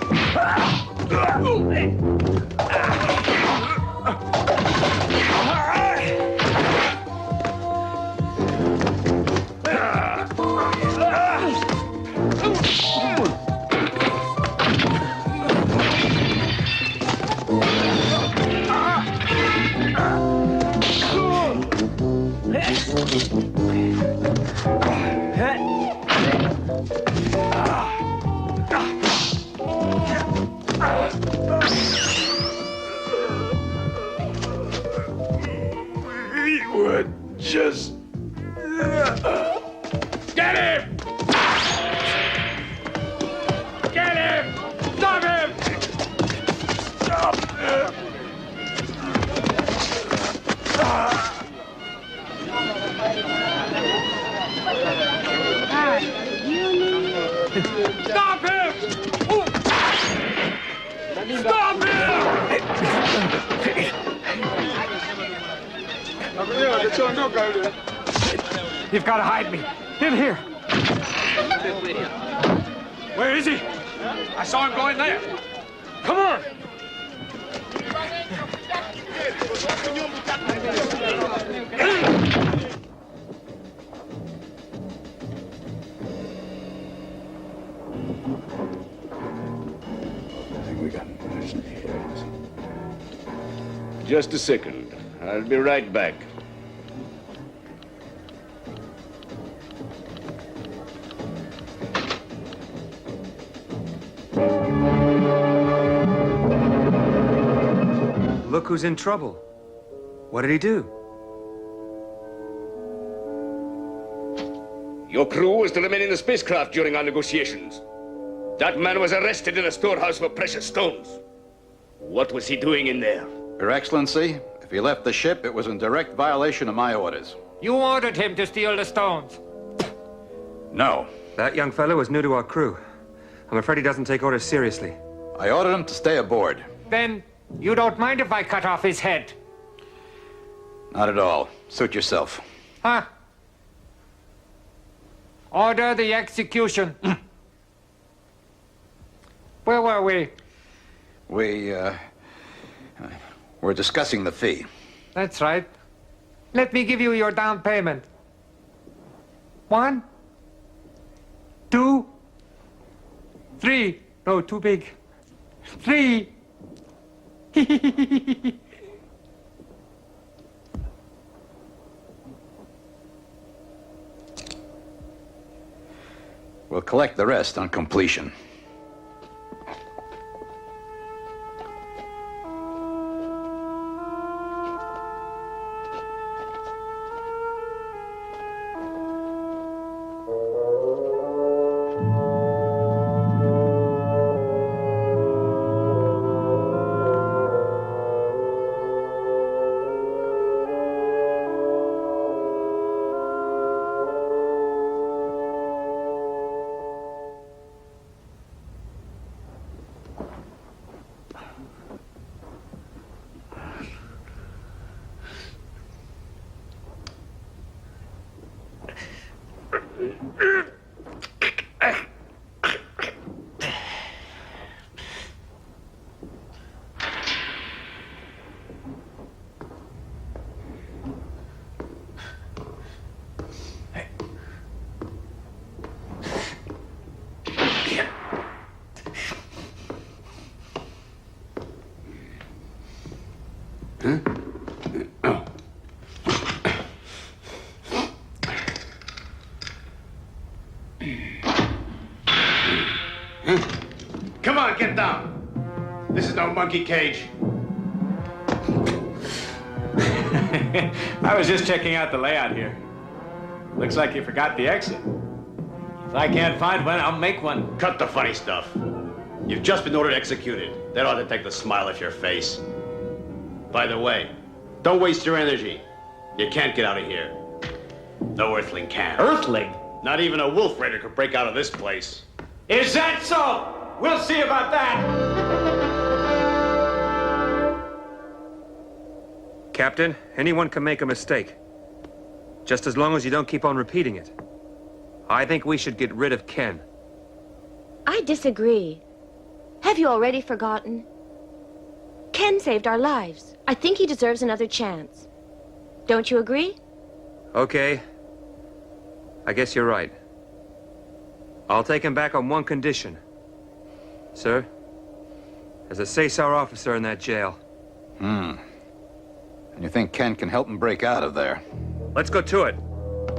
We were just... Get him! Get him! Stop him! Stop him! Stop him! Stop him! You've got to hide me. In here. Where is he? I saw him going there. Come on! I think we got him. Just a second. I'll be right back. Look who's in trouble. What did he do? Your crew was to remain in the spacecraft during our negotiations. That man was arrested in a storehouse for precious stones. What was he doing in there? Your Excellency, if he left the ship, it was in direct violation of my orders. You ordered him to steal the stones. No. That young fellow was new to our crew. I'm afraid he doesn't take orders seriously. I ordered him to stay aboard. Then you don't mind if I cut off his head? Not at all. Suit yourself. Huh? Order the execution. Where were we? We're discussing the fee. That's right. Let me give you your down payment. 1, 2, 3. No, too big. 3. We'll collect the rest on completion. Come on, get down. This is no monkey cage. I was just checking out the layout here. Looks like you forgot the exit. If I can't find one, I'll make one. Cut the funny stuff. You've just been ordered executed. That ought to take the smile off your face. By the way, don't waste your energy. You can't get out of here. No Earthling can. Earthling? Not even a wolf raider could break out of this place. Is that so? We'll see about that. Captain, anyone can make a mistake. Just as long as you don't keep on repeating it. I think we should get rid of Ken. I disagree. Have you already forgotten? Ken saved our lives. I think he deserves another chance. Don't you agree? Okay. I guess you're right. I'll take him back on one condition. Sir, there's a Caesar officer in that jail. And you think Ken can help him break out of there? Let's go to it.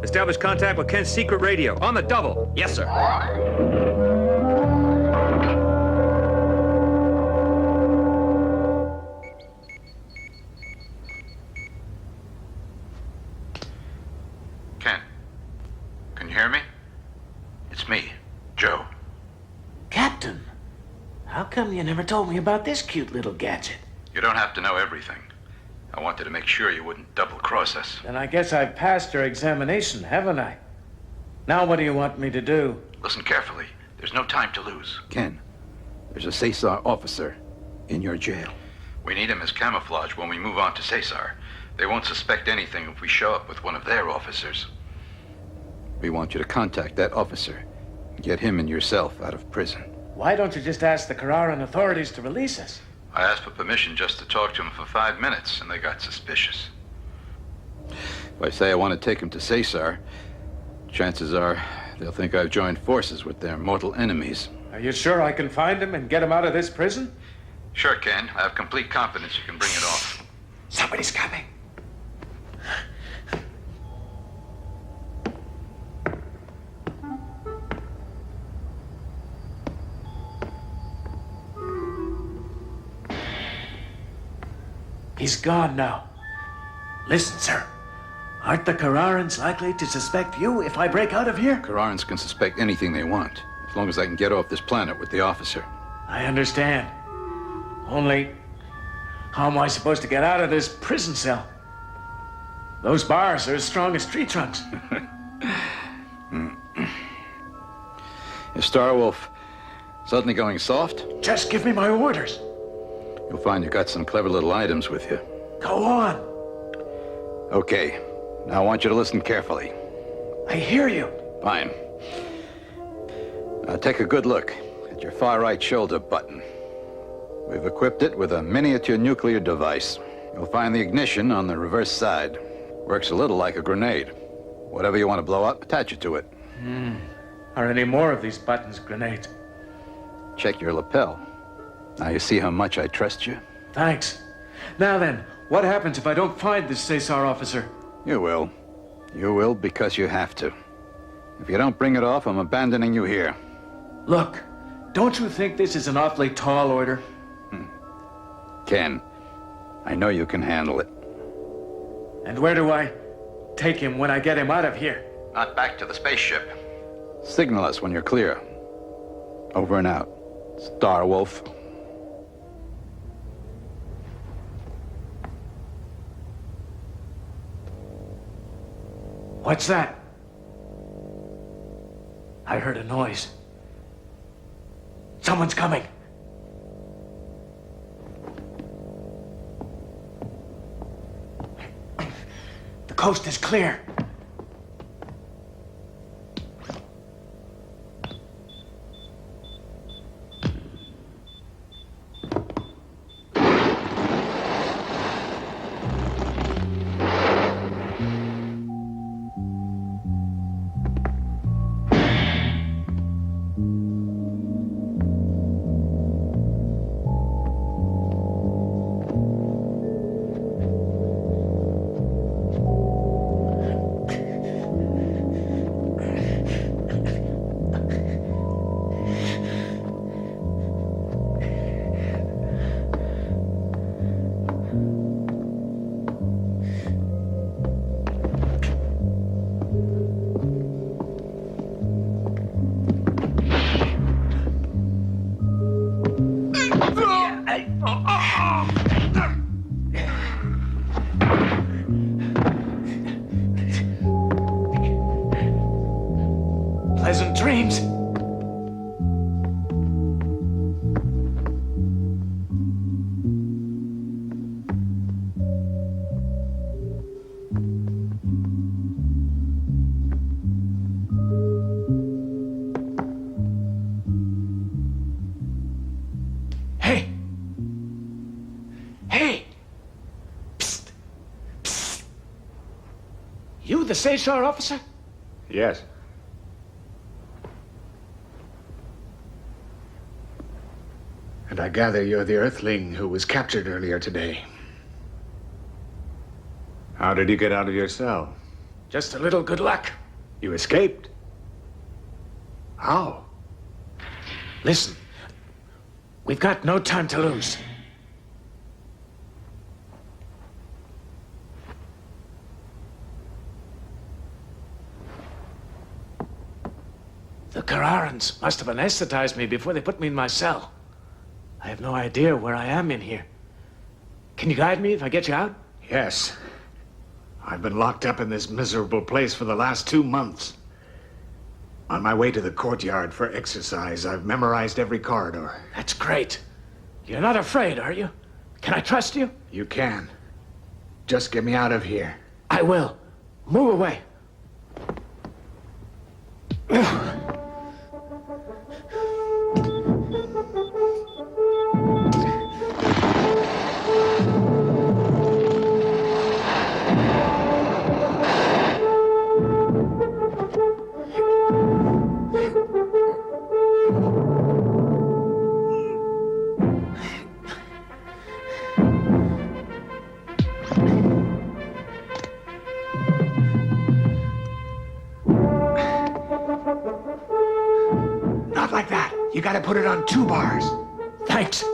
Establish contact with Ken's secret radio. On the double. Yes, sir. Ken, can you hear me? It's me, Joe. Captain, how come you never told me about this cute little gadget? You don't have to know everything. I wanted to make sure you wouldn't double-cross us. Then I guess I've passed your examination, haven't I? Now what do you want me to do? Listen carefully. There's no time to lose. Ken, there's a Caesar officer in your jail. We need him as camouflage when we move on to Caesar. They won't suspect anything if we show up with one of their officers. We want you to contact that officer and get him and yourself out of prison. Why don't you just ask the Carrarán authorities to release us? I asked for permission just to talk to him for 5 minutes, and they got suspicious. If I say I want to take him to Caesar, chances are they'll think I've joined forces with their mortal enemies. Are you sure I can find him and get him out of this prison? Sure, Ken. I have complete confidence you can bring it off. Somebody's coming. He's gone now. Listen, sir. Aren't the Carrarans likely to suspect you if I break out of here? Carrarans can suspect anything they want, as long as I can get off this planet with the officer. I understand. Only, how am I supposed to get out of this prison cell? Those bars are as strong as tree trunks. Is Starwolf suddenly going soft? Just give me my orders. You'll find you got some clever little items with you. Go on. Okay. Now I want you to listen carefully. I hear you. Fine. Now take a good look at your far right shoulder button. We've equipped it with a miniature nuclear device. You'll find the ignition on the reverse side. Works a little like a grenade. Whatever you want to blow up, attach it to it. Are any more of these buttons grenades? Check your lapel. Now you see how much I trust you? Thanks. Now then, what happens if I don't find this Caesar officer? You will. You will because you have to. If you don't bring it off, I'm abandoning you here. Look, don't you think this is an awfully tall order? Ken, I know you can handle it. And where do I take him when I get him out of here? Not back to the spaceship. Signal us when you're clear. Over and out. Starwolf. What's that? I heard a noise. Someone's coming. The coast is clear. You, the Seychar officer? Yes. And I gather you're the Earthling who was captured earlier today. How did you get out of your cell? Just a little good luck. You escaped? How? Listen, we've got no time to lose. The Kararans must have anesthetized me before they put me in my cell. I have no idea where I am in here. Can you guide me if I get you out? Yes. I've been locked up in this miserable place for the last 2 months. On my way to the courtyard for exercise, I've memorized every corridor. That's great. You're not afraid, are you? Can I trust you? You can. Just get me out of here. I will. Move away. Not like that. You gotta put it on 2 bars. Thanks.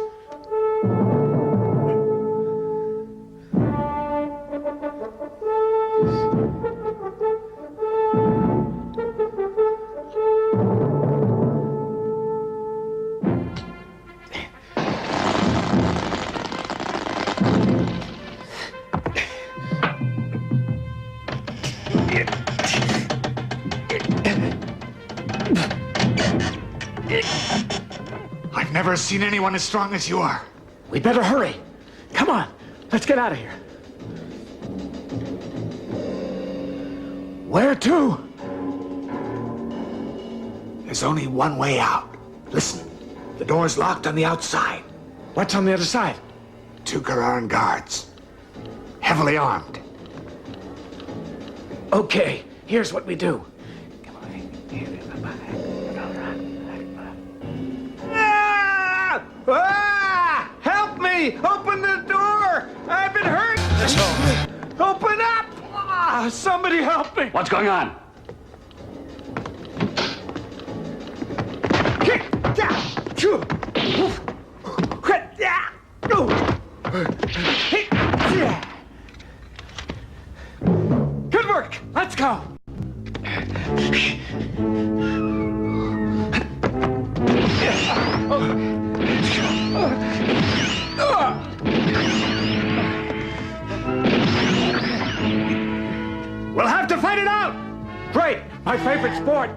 I've never seen anyone as strong as you are. We better hurry. Come on, let's get out of here. Where to? There's only one way out. Listen, the door's locked on the outside. What's on the other side? 2 Kararan guards. Heavily armed. Okay, here's what we do. Ah! Help me! Open the door! I've been hurt! Open up! Ah, somebody help me! What's going on? Good work! Let's go! We'll have to fight it out! Great! My favorite sport!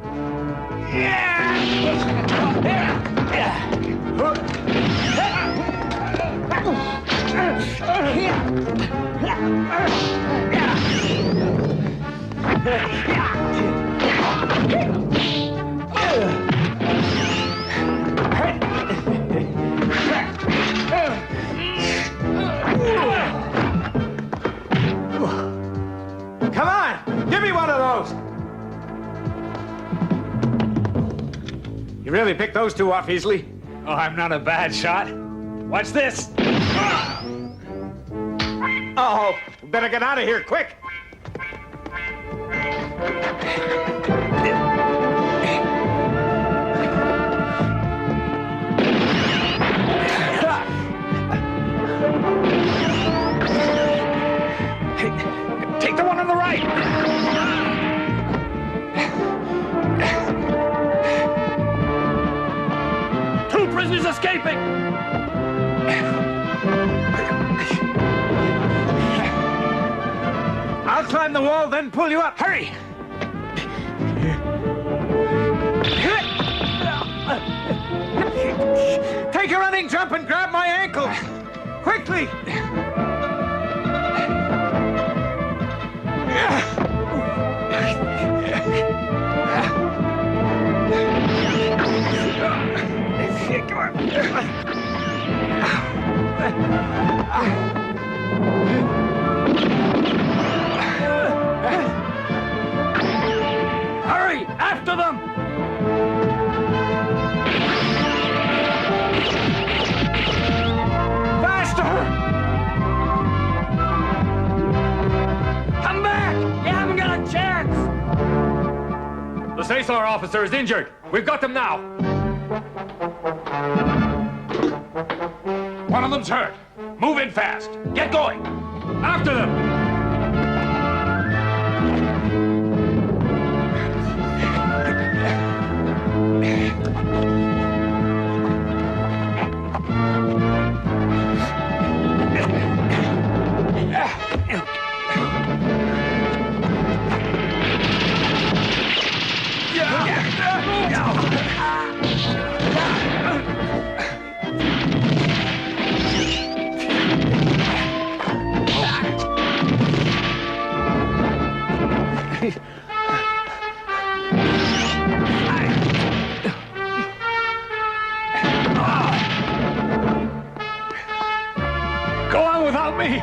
Come on! Give me one of those! You really picked those 2 off easily? Oh, I'm not a bad shot. Watch this. Oh, better get out of here, quick! Take the one on the right. Two prisoners escaping! I'll climb the wall, then pull you up. Hurry! Take a running jump and grab my ankles! Quickly! Cesar officer is injured. We've got them now. One of them's hurt. Move in fast. Get going. After them. Go on without me!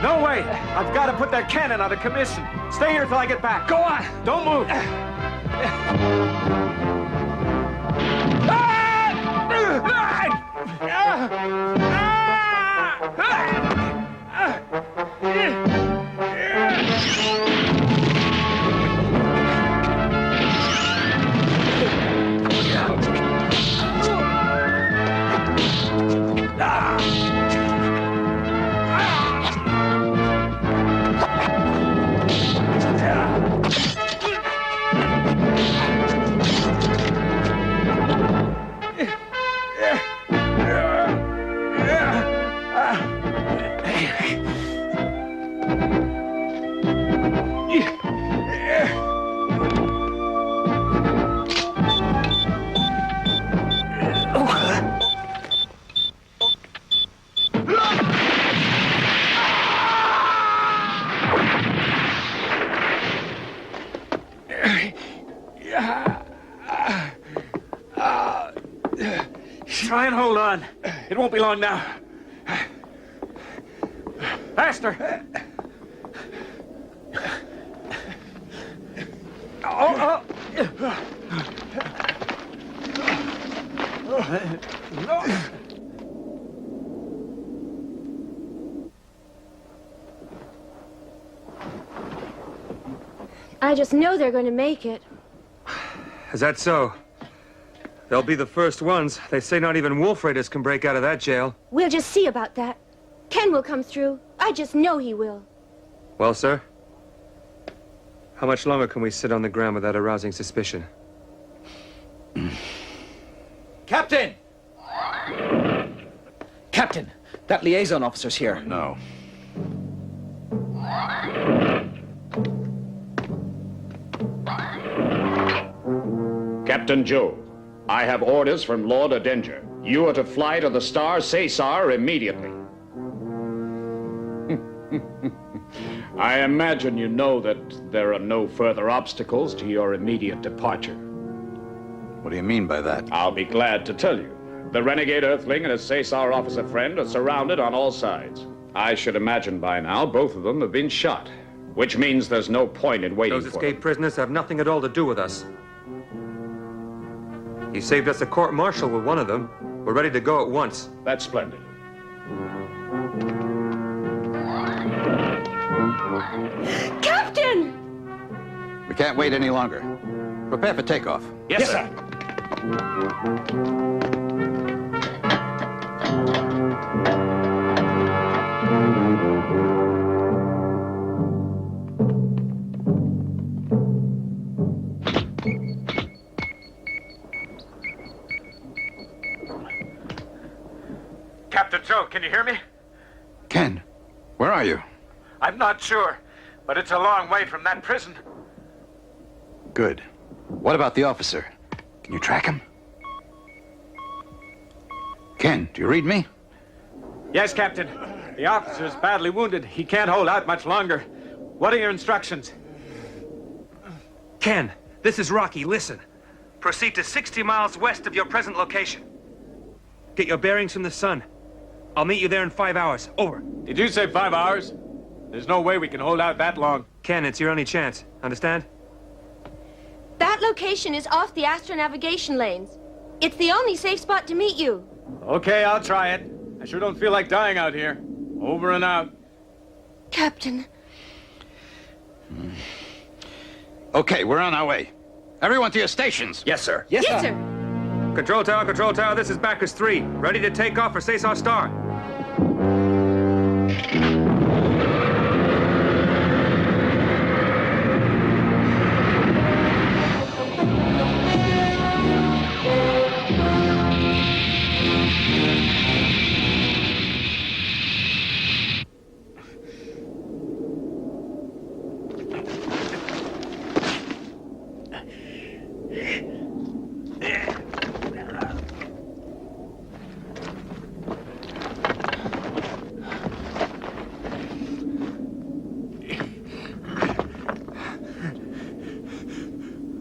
No way! I've got to put that cannon out of commission. Stay here till I get back. Go on! Don't move! Try and hold on. It won't be long now. Faster! I just know they're going to make it. Is that so? They'll be the first ones. They say not even wolf raiders can break out of that jail. We'll just see about that. Ken will come through. I just know he will. Well, sir? How much longer can we sit on the ground without arousing suspicion? Captain! Captain, that liaison officer's here. No. Captain Joe, I have orders from Lord Adenger. You are to fly to the star Cesar immediately. I imagine you know that there are no further obstacles to your immediate departure. What do you mean by that? I'll be glad to tell you. The renegade Earthling and his Cesar officer friend are surrounded on all sides. I should imagine by now both of them have been shot, which means there's no point in waiting Those for escaped prisoners have nothing at all to do with us. He saved us a court-martial with one of them. We're ready to go at once. That's splendid. Captain! We can't wait any longer. Prepare for takeoff. Yes, sir. Captain Joe, can you hear me? Ken, where are you? I'm not sure, but it's a long way from that prison. Good. What about the officer? Can you track him? Ken, do you read me? Yes, Captain. The officer's badly wounded. He can't hold out much longer. What are your instructions? Ken, this is Rocky. Listen. Proceed to 60 miles west of your present location. Get your bearings from the sun. I'll meet you there in 5 hours. Over. Did you say 5 hours? There's no way we can hold out that long. Ken, it's your only chance. Understand? That location is off the astronavigation lanes. It's the only safe spot to meet you. Okay, I'll try it. I sure don't feel like dying out here. Over and out. Captain. Okay, we're on our way. Everyone to your stations. Yes, sir. Yes, sir. Control tower, this is Bacchus 3. Ready to take off for Cesar Star.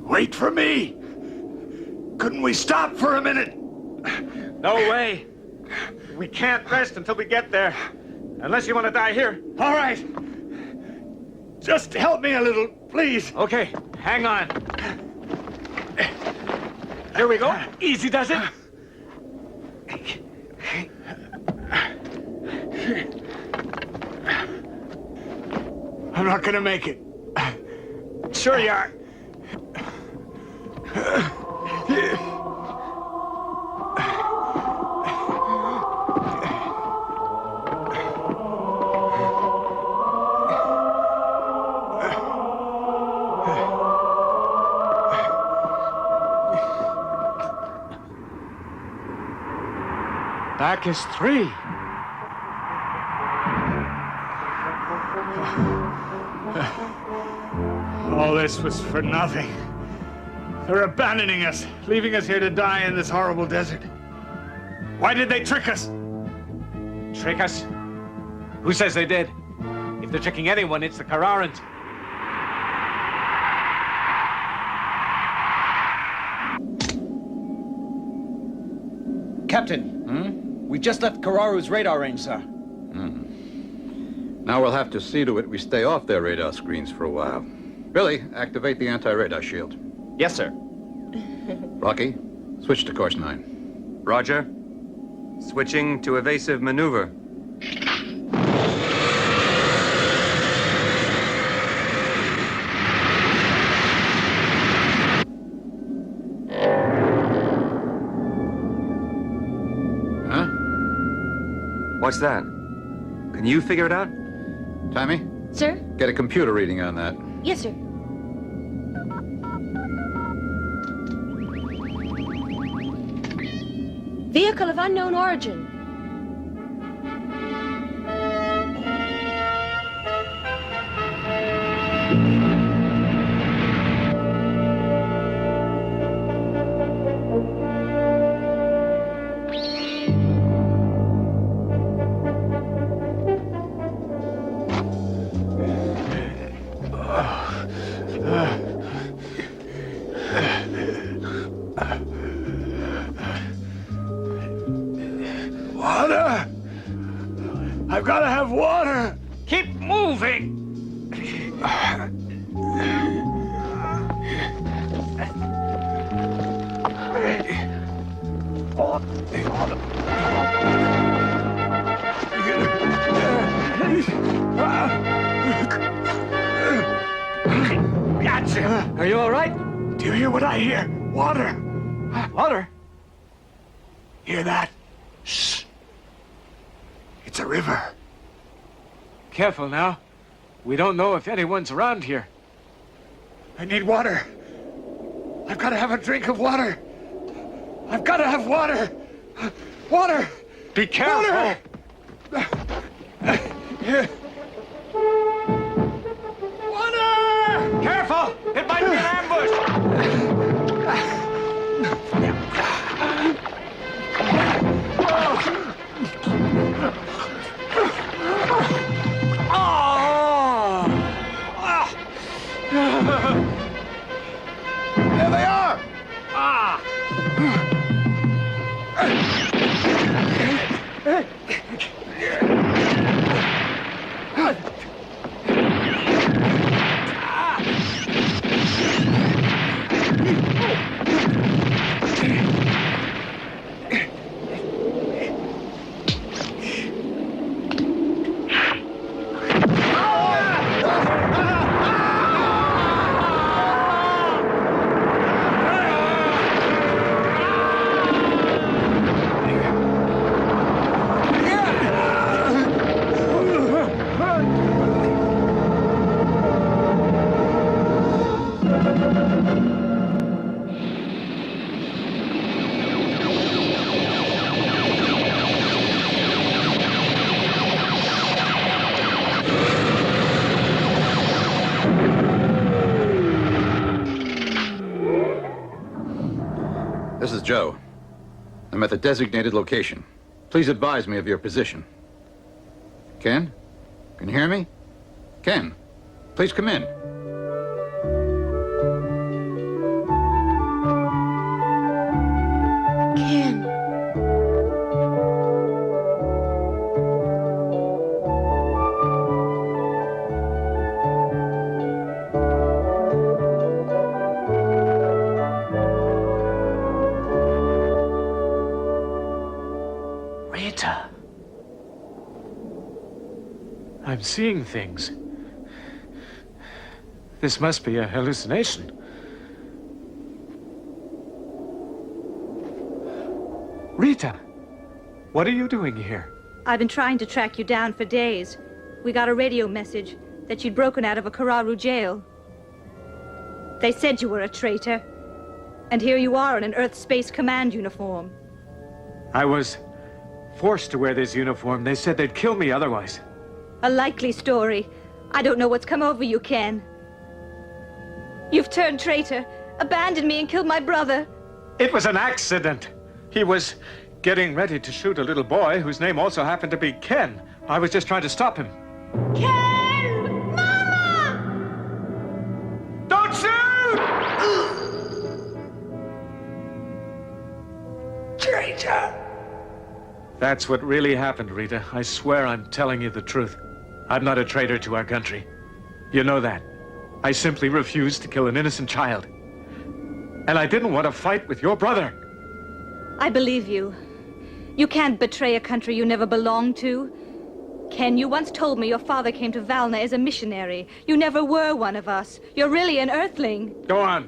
Wait for me! Couldn't we stop for a minute? No way. We can't rest until we get there. Unless you want to die here. All right. Just help me a little, please. Okay, hang on. Here we go. Easy does it. I'm not gonna make it. Sure you are. Bacchus 3. All this was for nothing. They're abandoning us, leaving us here to die in this horrible desert. Why did they trick us? Trick us? Who says they did? If they're tricking anyone, it's the Carrarans. Captain, we just left Kararu's radar range, sir. Now we'll have to see to it we stay off their radar screens for a while. Billy, activate the anti-radar shield. Yes, sir. Rocky, switch to course 9. Roger. Switching to evasive maneuver. Huh? What's that? Can you figure it out? Tammy? Sir? Get a computer reading on that. Yes, sir. Vehicle of unknown origin. Water! I've got to have water! Keep moving! Gotcha! Are you all right? Do you hear what I hear? Water! Water? Hear that? Shh! It's a river. Careful now. We don't know if anyone's around here. I need water. I've got to have a drink of water. I've got to have water. Water! Be careful! Water! Careful! It might be an ambush! There they are! Joe. I'm at the designated location. Please advise me of your position. Ken? Can you hear me? Ken, please come in. Ken. Rita. I'm seeing things. This must be a hallucination. Rita, what are you doing here? I've been trying to track you down for days. We got a radio message that you'd broken out of a Kararu jail. They said you were a traitor. And here you are in an Earth Space Command uniform. I was forced to wear this uniform. They said they'd kill me otherwise. A likely story. I don't know what's come over you, Ken. You've turned traitor, abandoned me and killed my brother. It was an accident. He was getting ready to shoot a little boy whose name also happened to be Ken. I was just trying to stop him. Ken! Mama! Don't shoot! Traitor! That's what really happened, Rita. I swear I'm telling you the truth. I'm not a traitor to our country. You know that. I simply refused to kill an innocent child. And I didn't want to fight with your brother. I believe you. You can't betray a country you never belonged to. Ken, you once told me your father came to Valna as a missionary. You never were one of us. You're really an Earthling. Go on.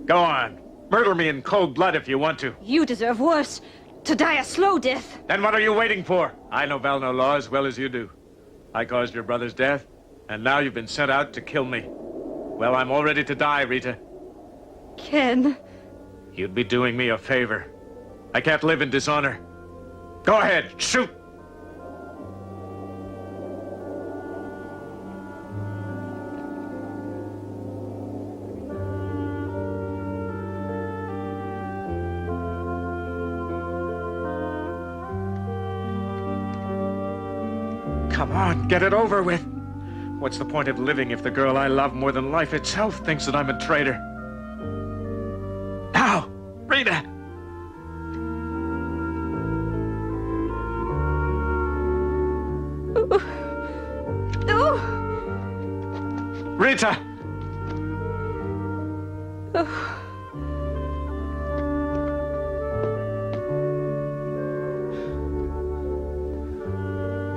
Go on. Murder me in cold blood if you want to. You deserve worse. To die a slow death. Then what are you waiting for? I know Valno law as well as you do. I caused your brother's death, and now you've been sent out to kill me. Well, I'm all ready to die, Rita. Ken. You'd be doing me a favor. I can't live in dishonor. Go ahead, shoot! Come on, get it over with. What's the point of living if the girl I love more than life itself thinks that I'm a traitor? Now, Rita! Rita!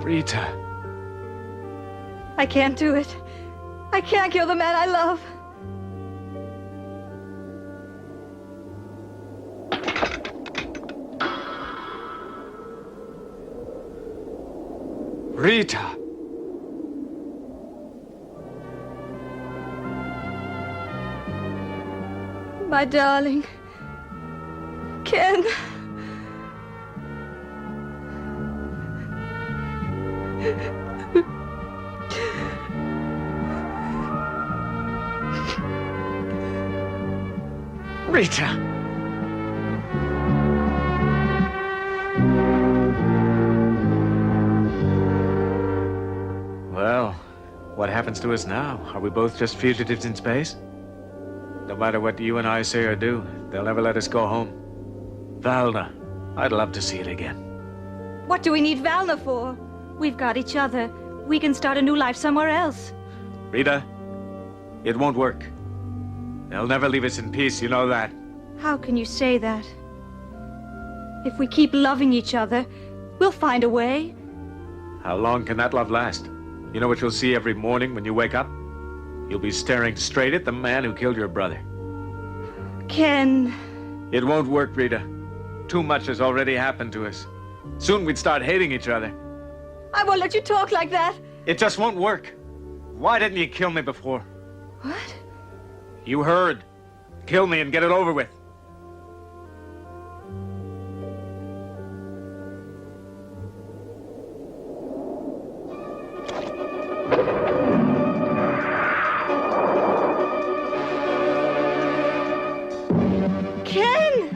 Rita. I can't do it. I can't kill the man I love. Rita. My darling. Ken. Rita. Well, what happens to us now? Are we both just fugitives in space? No matter what you and I say or do, they'll never let us go home. Valna, I'd love to see it again. What do we need Valna for? We've got each other. We can start a new life somewhere else. Rita, it won't work. They'll never leave us in peace, you know that. How can you say that? If we keep loving each other, we'll find a way. How long can that love last? You know what you'll see every morning when you wake up? You'll be staring straight at the man who killed your brother. Ken. It won't work, Rita. Too much has already happened to us. Soon we'd start hating each other. I won't let you talk like that. It just won't work. Why didn't you kill me before? What? You heard. Kill me and get it over with. Ken!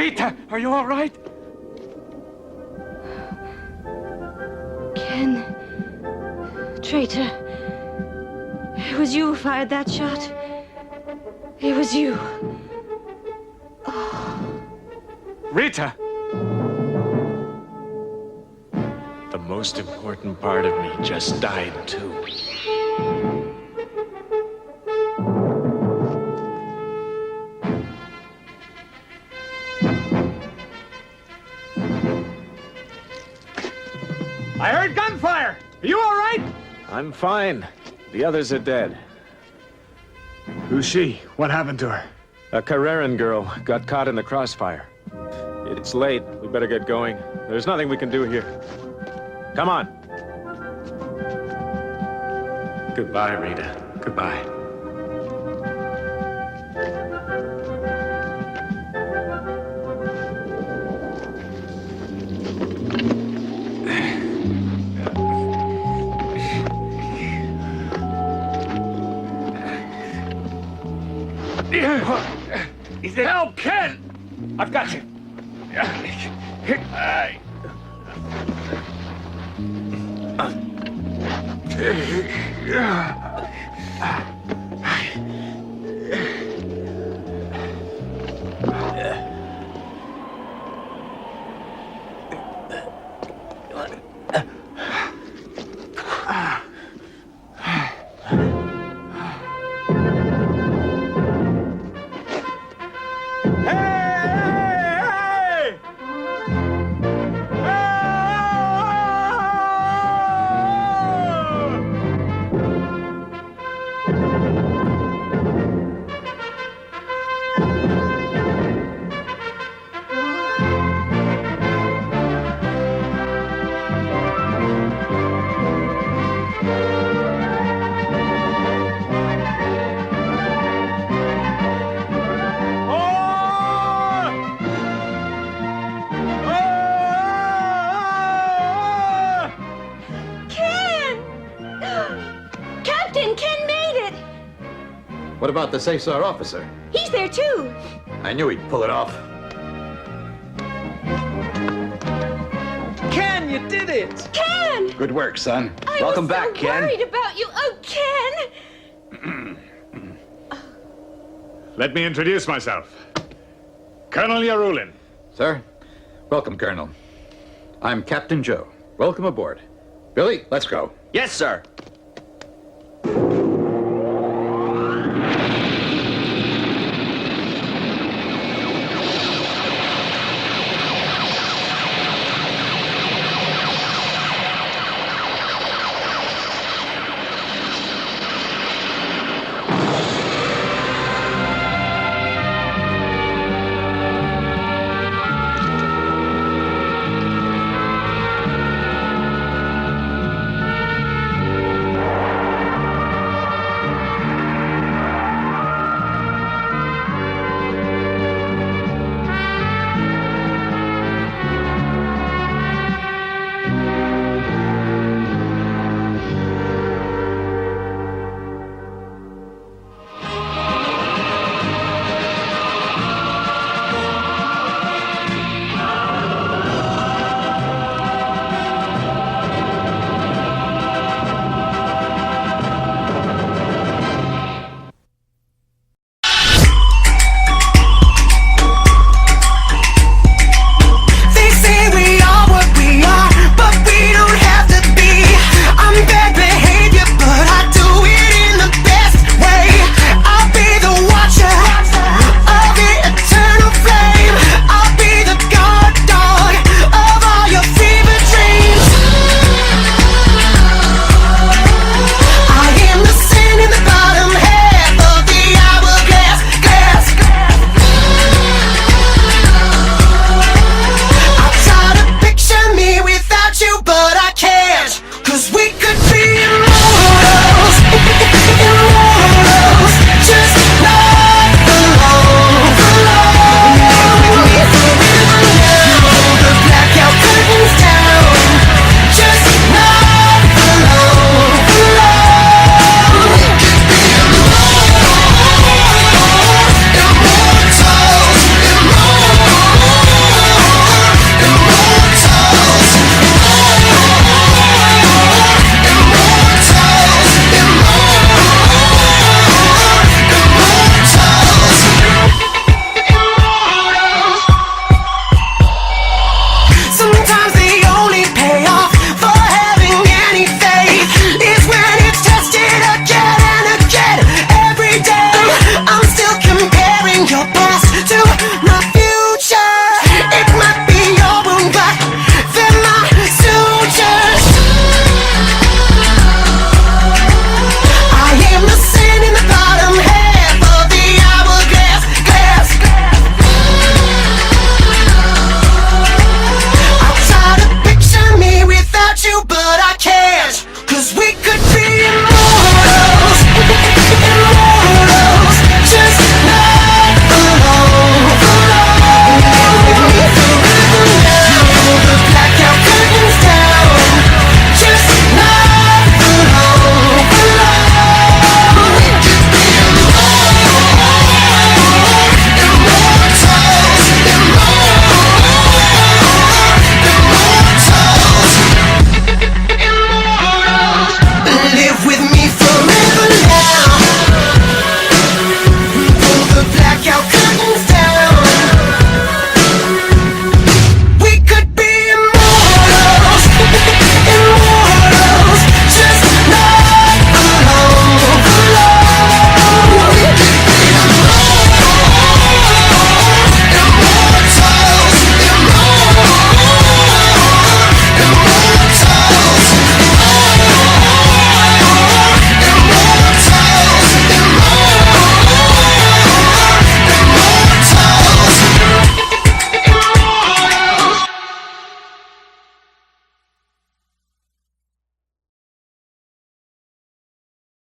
Rita, are you all right? Ken. Traitor. It was you who fired that shot. It was you. Rita! The most important part of me just died, too. I heard gunfire! Are you all right? I'm fine. The others are dead. Who's she? What happened to her? A Carreran girl got caught in the crossfire. It's late. We better get going. There's nothing we can do here. Come on. Goodbye, Rita. Goodbye. Is it help, Ken? I've got you. What about the Cesar officer? He's there too. I knew he'd pull it off. Ken, you did it! Ken! Good work, son. Welcome back, Ken. I was so worried about you. Oh, Ken! Let me introduce myself. Colonel Yarulin. Sir, welcome, Colonel. I'm Captain Joe. Welcome aboard. Billy, let's go. Yes, sir.